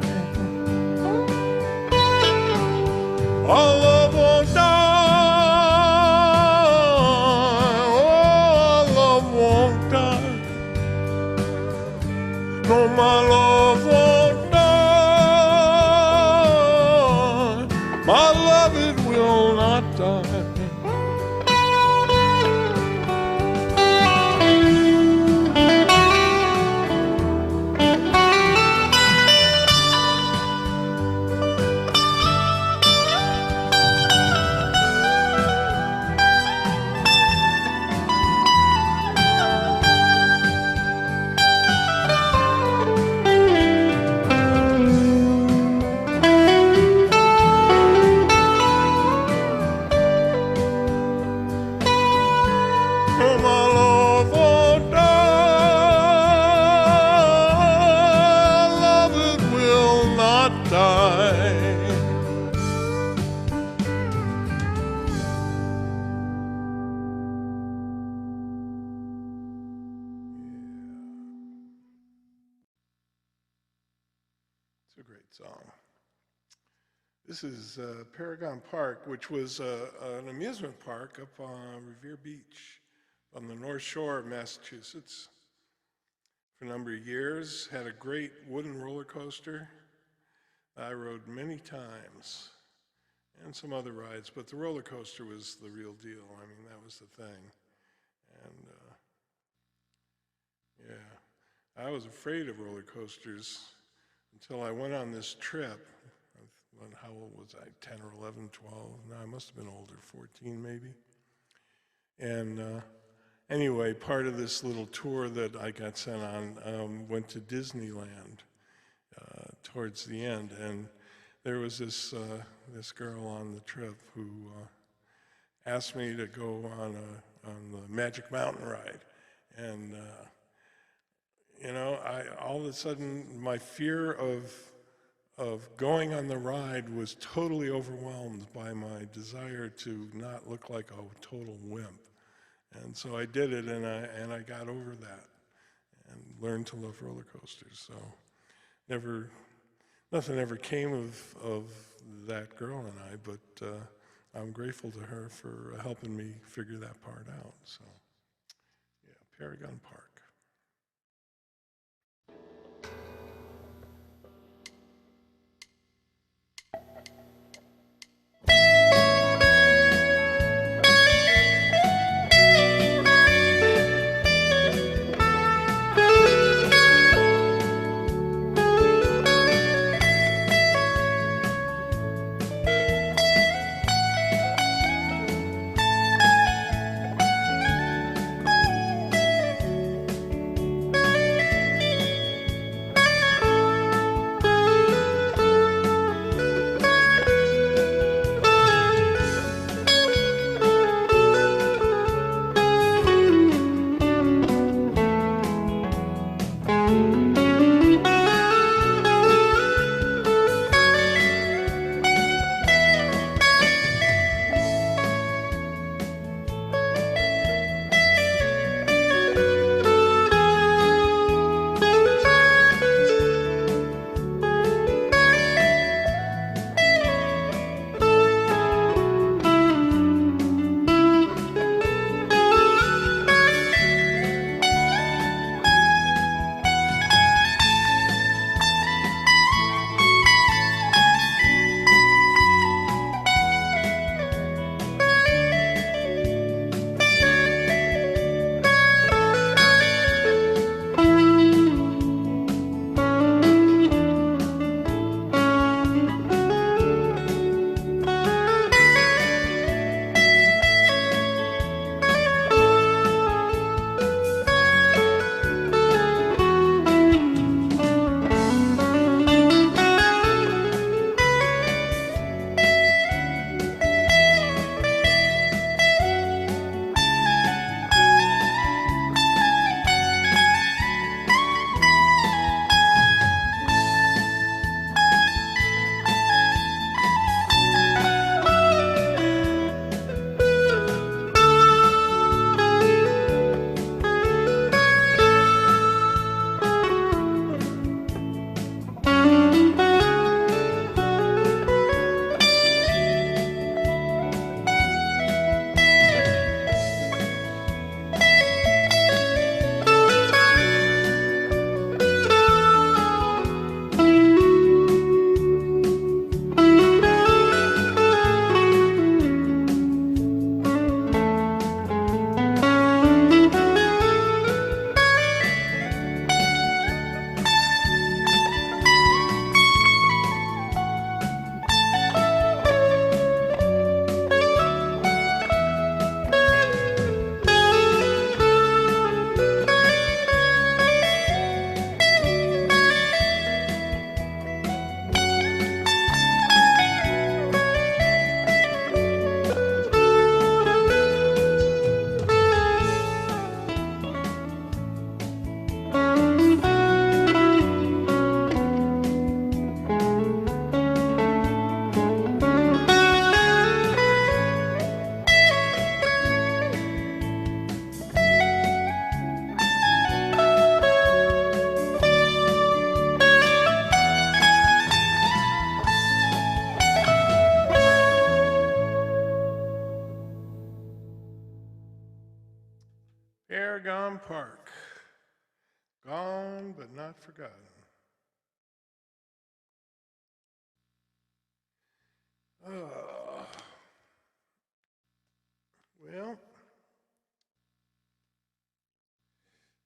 Our love won't die. Oh, our love won't die. No, my love won't die. My love, it will not die. It's a great song. This is Paragon Park, which was an amusement park up on Revere Beach on the North Shore of Massachusetts. for a number of years. Had a great wooden roller coaster I rode many times, and some other rides, but the roller coaster was the real deal. I mean, that was the thing. And yeah, I was afraid of roller coasters until I went on this trip. How old was I? 10 or 11, 12? No, I must have been older, 14 maybe. And anyway, part of this little tour that I got sent on went to Disneyland towards the end, and there was this girl on the trip who asked me to go on the Magic Mountain ride, and you know, all of a sudden my fear of going on the ride was totally overwhelmed by my desire to not look like a total wimp. And so I did it, and I got over that and learned to love roller coasters. So nothing ever came of that girl and I, but I'm grateful to her for helping me figure that part out. So yeah, Paragon Park. Paragon Park. Gone not forgotten. Uh, well,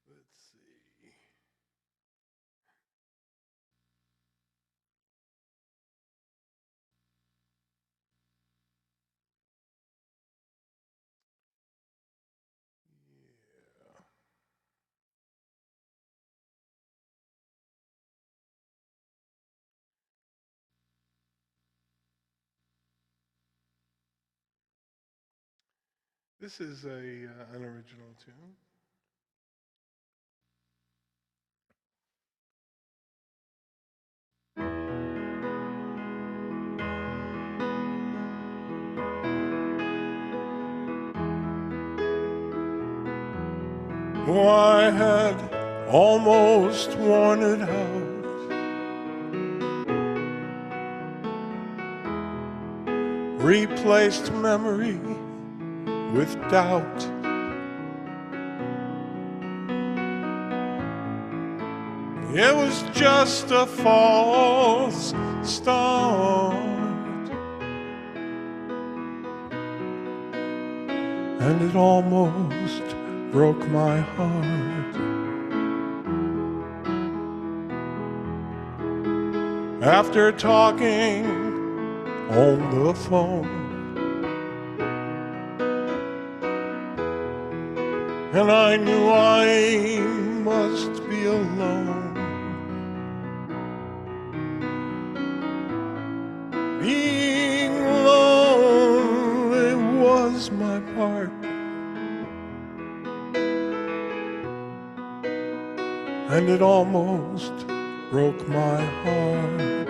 let's see. This is an original tune. Oh, I had almost worn it out, replaced memory with doubt. It was just a false start, and it almost broke my heart. After talking on the phone, and I knew I must be alone. Being lonely was my part, and it almost broke my heart.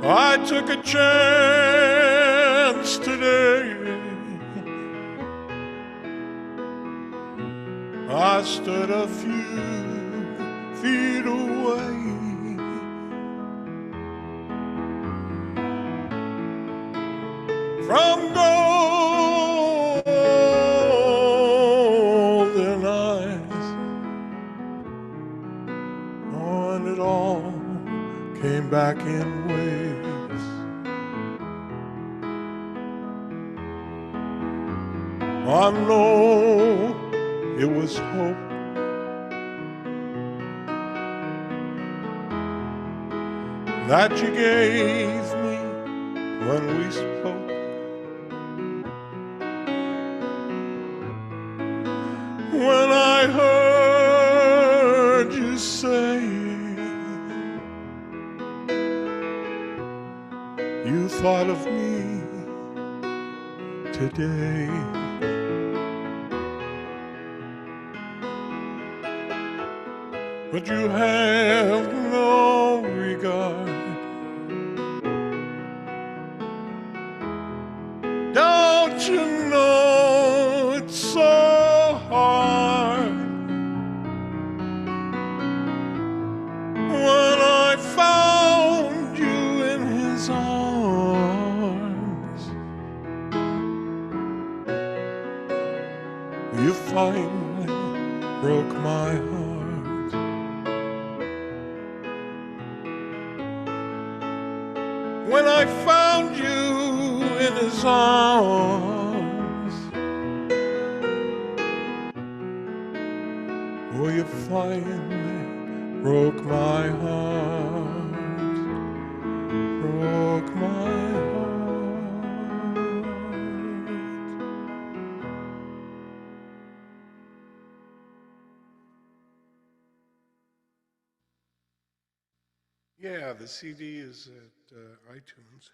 I took a chance today. I stood a few feet away. From golden eyes, oh, and it all came back in waves. I know it was hope, that you gave me when we spoke. When I heard you say you thought of me today, but you have no regard. Don't you know it's so hard when I found you in his arms? You finally broke my heart. When I found you in his arms, oh, you finally broke my heart, broke my heart. Yeah, the CD is at iTunes.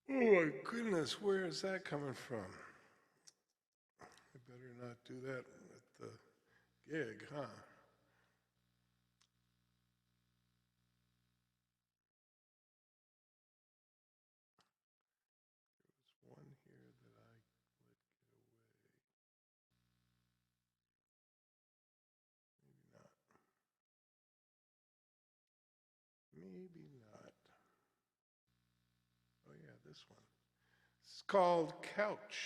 Oh my goodness, where is that coming from? I better not do that at the gig, huh? There's one here that I let get away. Maybe not. Maybe not. Oh yeah, this one. It's called Couch.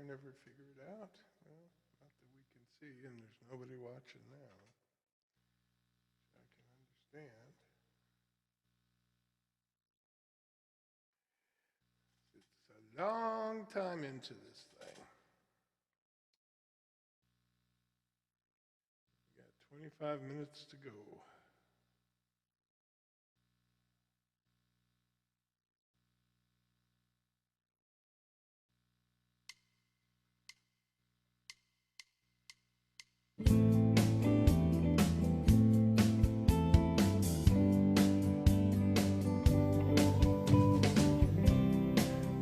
never figure it out? Well, not that we can see, and there's nobody watching now. I can understand. It's a long time into this thing. We got 25 minutes to go.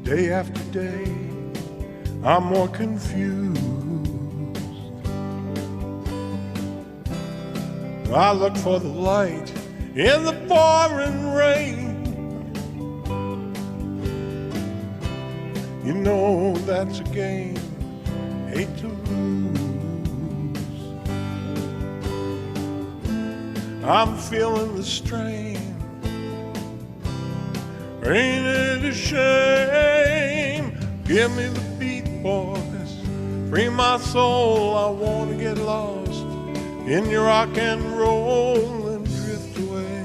Day after day, I'm more confused. I look for the light in the pouring rain. You know that's a game, hate to lose. I'm feeling the strain. Ain't it a shame? Give me the beat, boys. Free my soul. I want to get lost in your rock and roll and drift away.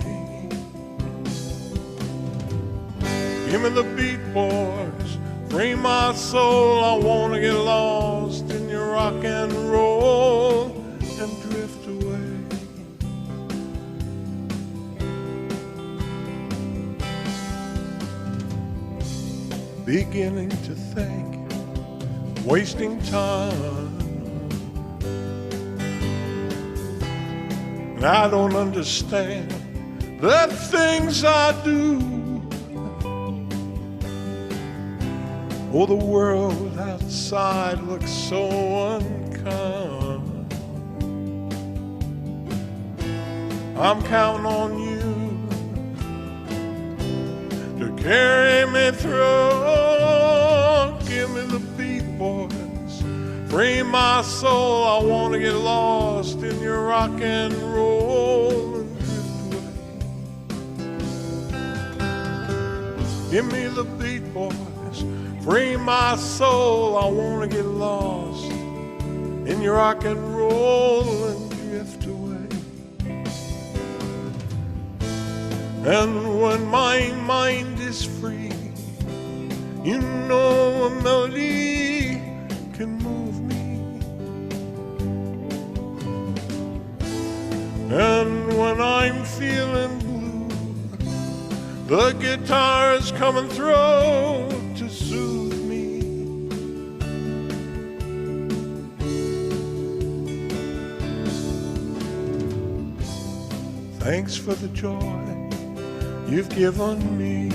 Give me the beat, boys. Free my soul. I want to get lost in your rock and roll and drift away. Beginning to think, wasting time. And I don't understand the things I do. Oh, the world outside looks so unkind. I'm counting on you to carry me through. Give me the beat, boys. Free my soul. I want to get lost in your rock and roll and drift away. Give me the beat, boys. Free my soul. I want to get lost in your rock and roll and drift away. And when my mind is free, you know a melody can move me. And when I'm feeling blue, the guitar is coming through to soothe me. Thanks for the joy you've given me.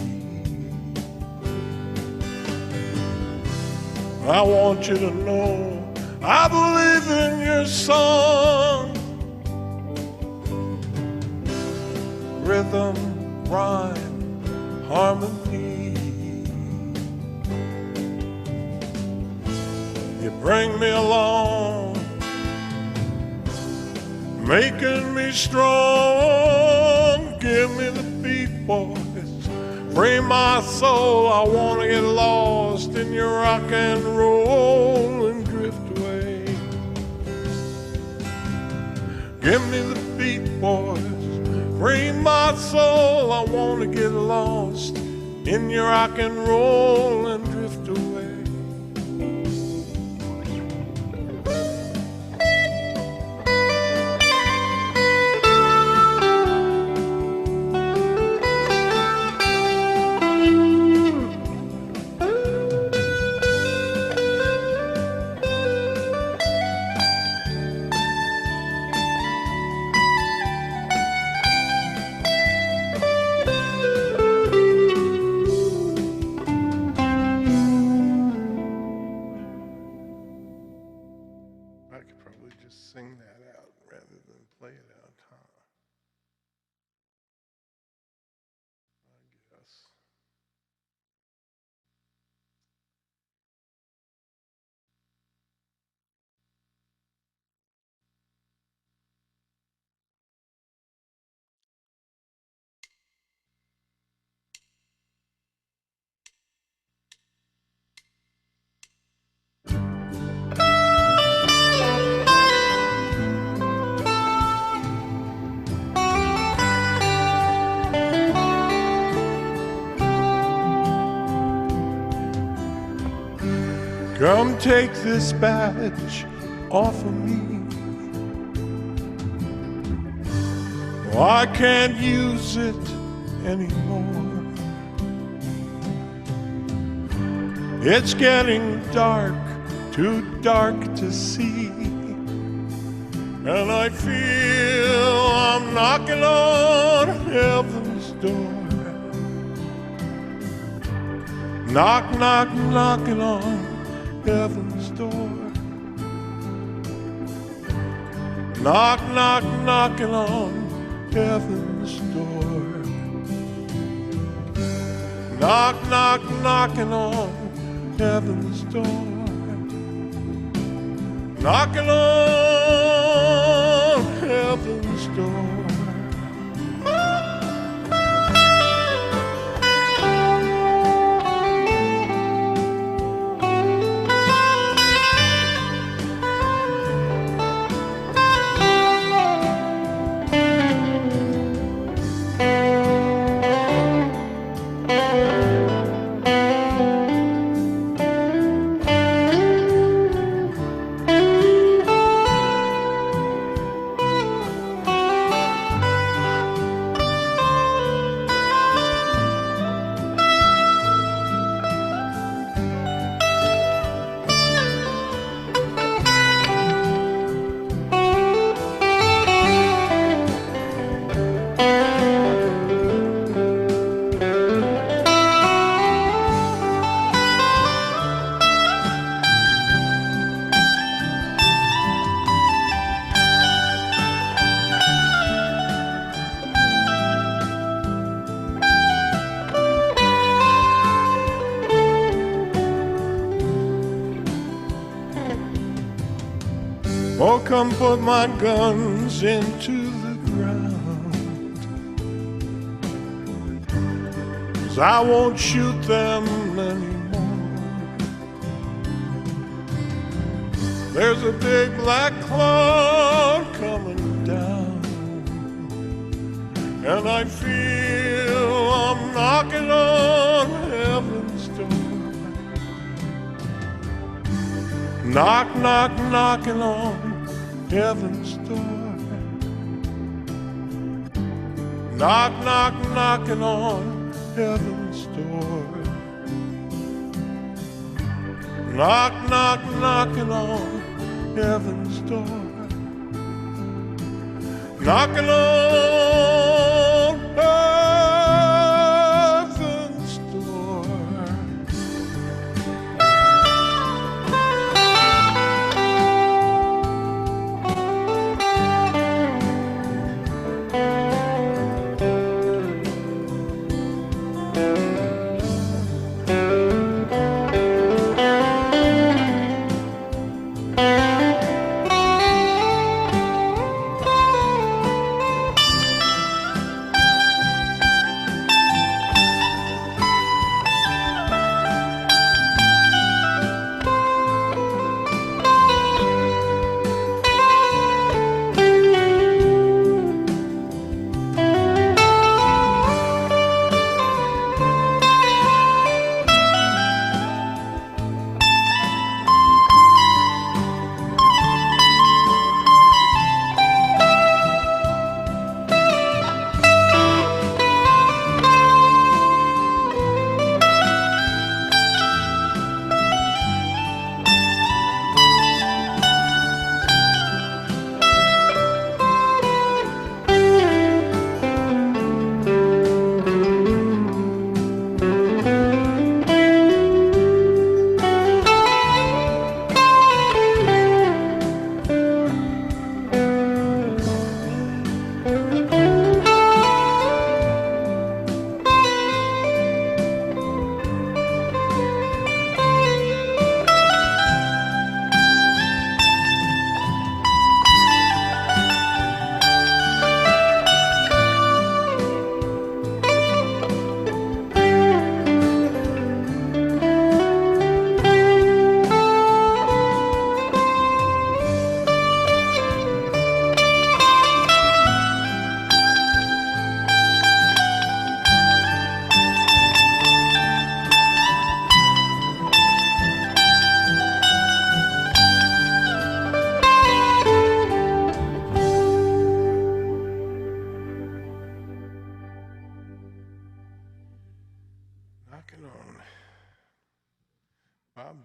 I want you to know I believe in your song. Rhythm, rhyme, harmony. You bring me along, making me strong. Give me the beat, boys. Free my soul. I want to get lost in your rock and roll and drift away. Give me the beat, boys. Free my soul. I want to get lost in your rock and roll and drift away. I could probably just sing that out rather than play it out, huh? I guess. Come take this badge off of me. Oh, I can't use it anymore. It's getting dark, too dark to see. And I feel I'm knocking on heaven's door. Knock, knock, knocking on heaven's door. Knock, knock, knocking on heaven's door. Knock, knock, knocking on heaven's door. Knocking on heaven's door. Oh, come put my guns into the ground, 'cause I won't shoot them anymore. There's a big black cloud coming down, and I feel I'm knocking on heaven's door. Knock, knock, knocking on heaven's door. Knock, knock, knocking on heaven's door. Knock, knock, knocking on heaven's door. Knocking on heaven's door.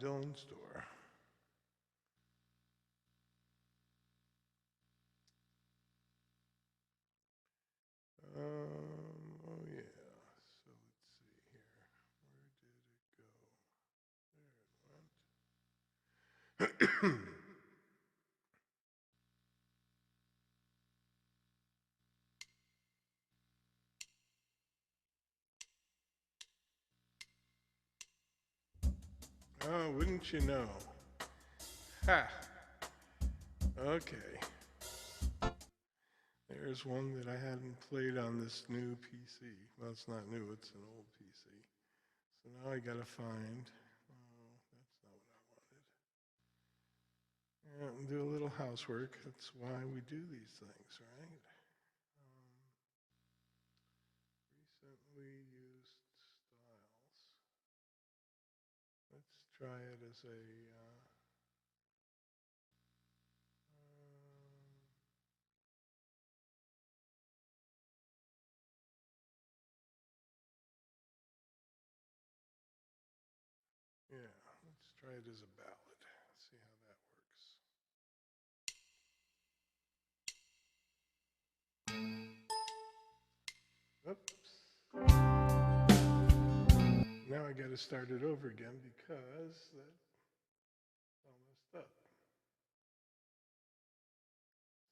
Dylan's door. Oh yeah, so let's see here. Where did it go? There it went. Oh, wouldn't you know? Ha! Okay. There's one that I hadn't played on this new PC. Well, it's not new, it's an old PC. So now I gotta find, oh, that's not what I wanted. And do a little housework. That's why we do these things, right? Recently used styles. Let's try it as a, yeah, let's try it as a ballad. See how that works. Oops. Now I got to start it over again because that's all messed up.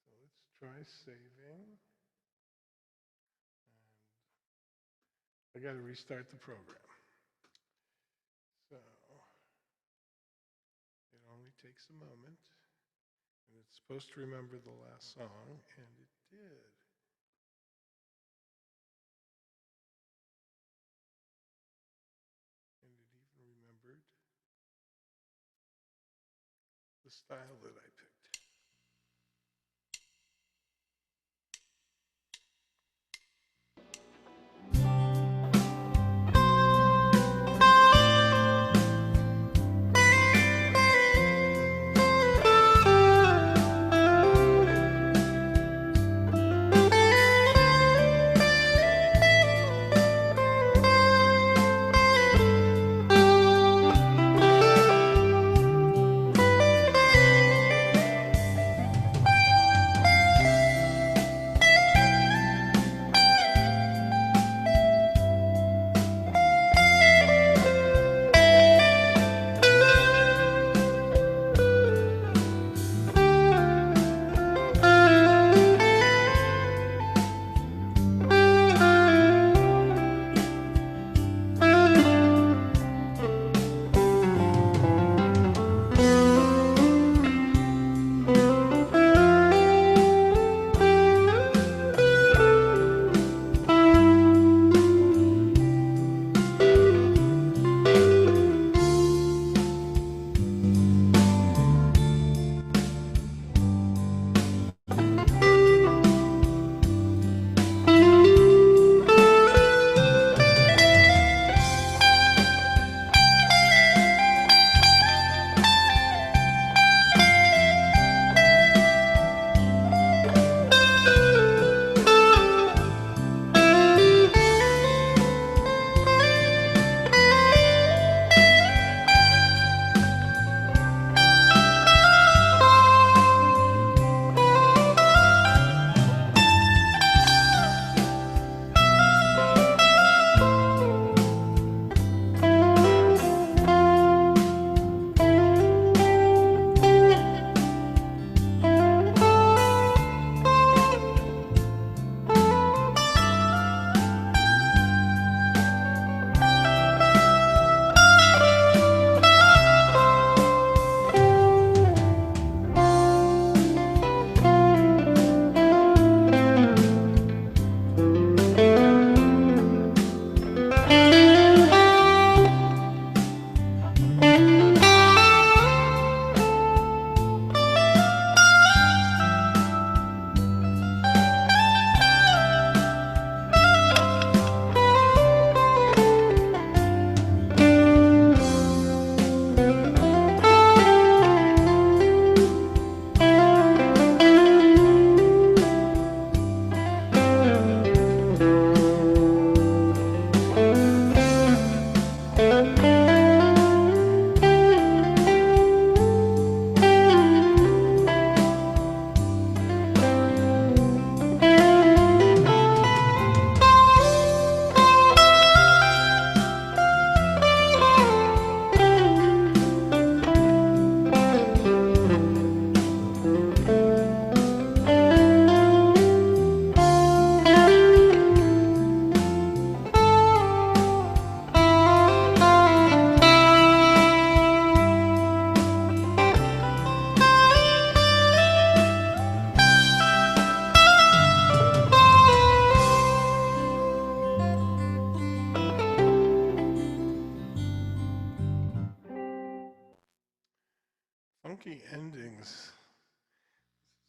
So let's try saving. And I got to restart the program. So it only takes a moment. And it's supposed to remember the last song, and it did. And it even remembered the style that I picked.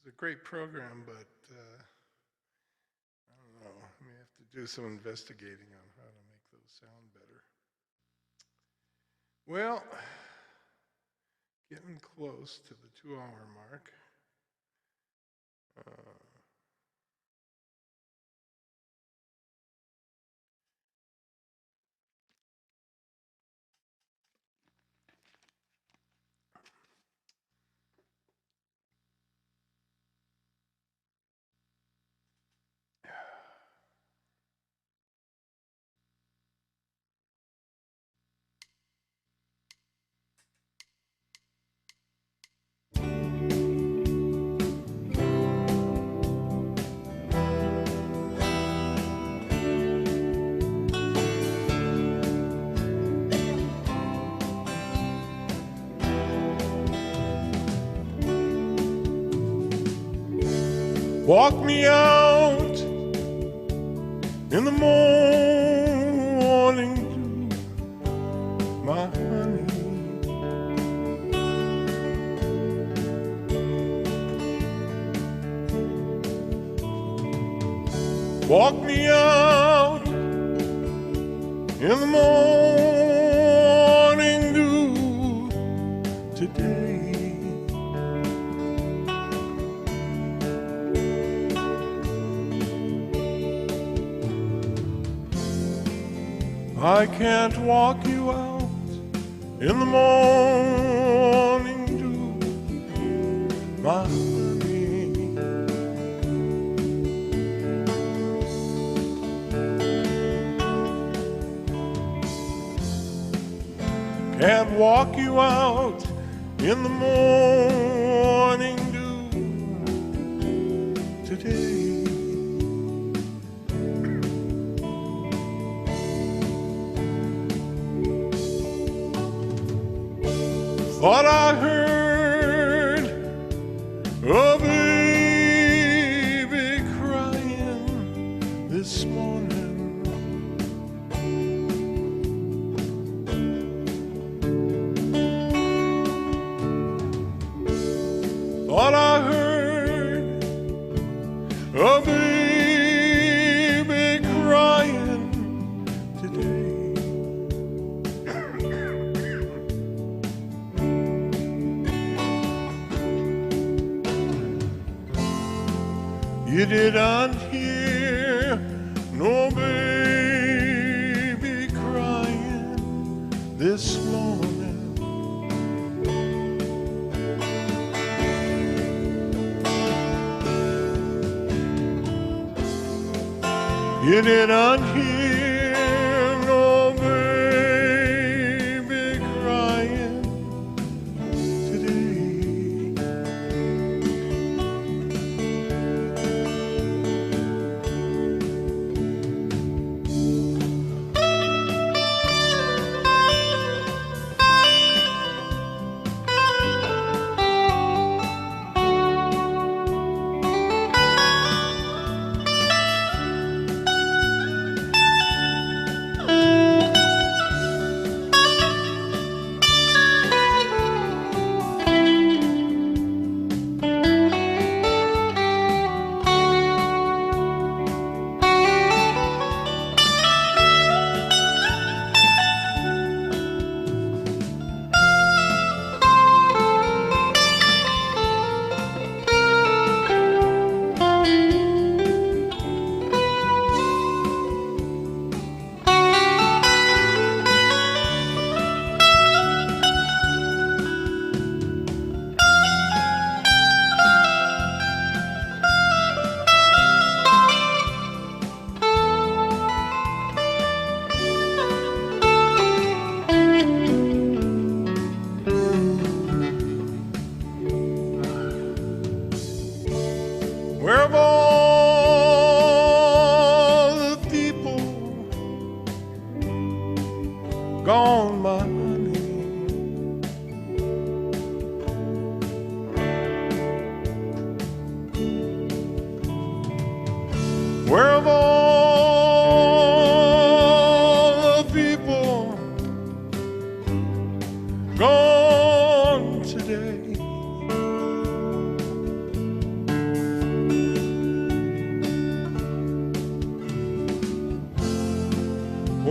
It's a great program, but I don't know. I may have to do some investigating on how to make those sound better. Well, getting close to the 2-hour mark. Walk me out in the morning dew, my honey. Walk me out in the morning dew today. I can't walk you out in the morning dew, my honey. Can't walk you out in the morning dew today. Thought I heard a baby crying this morning. Thought I heard a baby crying today. You didn't hear no baby crying this morning. You didn't hear no baby crying today. Where have all the people gone, my honey? Where have all the people gone today?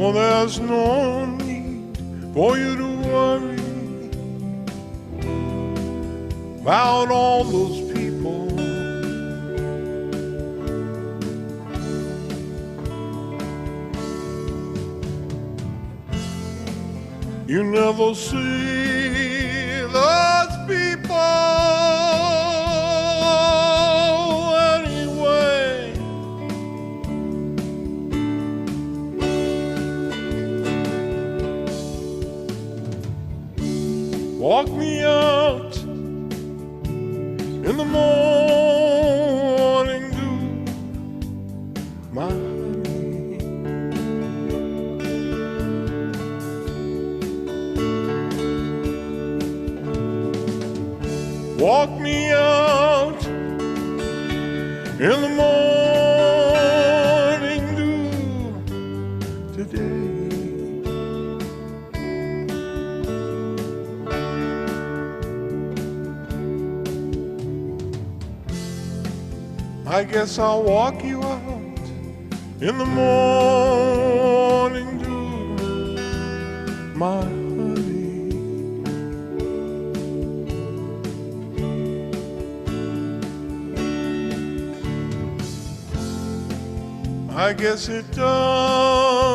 Oh, there's no need for you to worry about all those people. You never see those people anyway. Walk me out in the morning dew, my honey. Walk me out in the morning dew today. I guess I'll walk you out in the morning dew, my honey. I guess it doesn't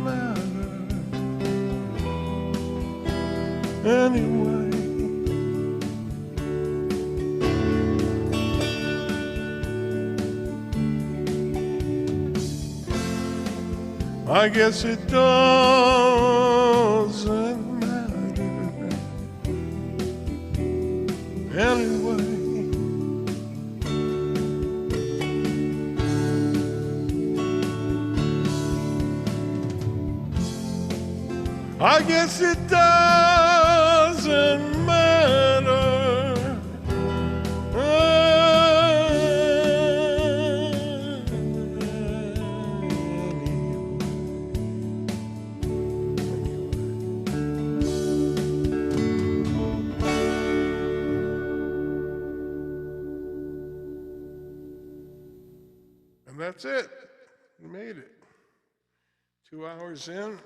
matter anyway. I guess it doesn't matter anyway. I guess it doesn't matter And that's it. We made it. 2 hours in,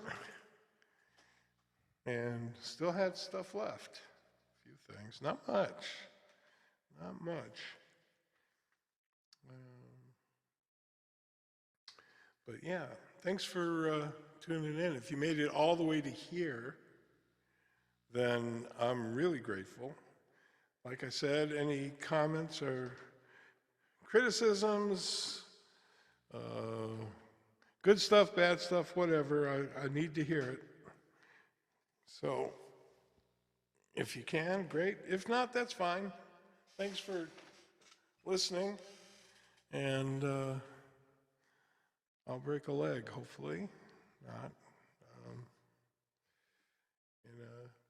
and still had stuff left. A few things. Not much. Not much. But yeah, thanks for tuning in. If you made it all the way to here, then I'm really grateful. Like I said, any comments or criticisms, good stuff, bad stuff, whatever, I need to hear it. So if you can, great. If not, that's fine. Thanks for listening. And I'll break a leg, hopefully. Not. In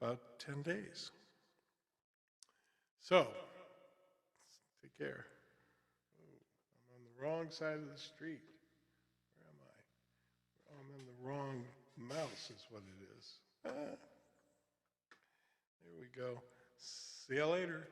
about 10 days. So, take care. I'm on the wrong side of the street. Where am I? I'm in the wrong mouse is what it is. There we go. See you later.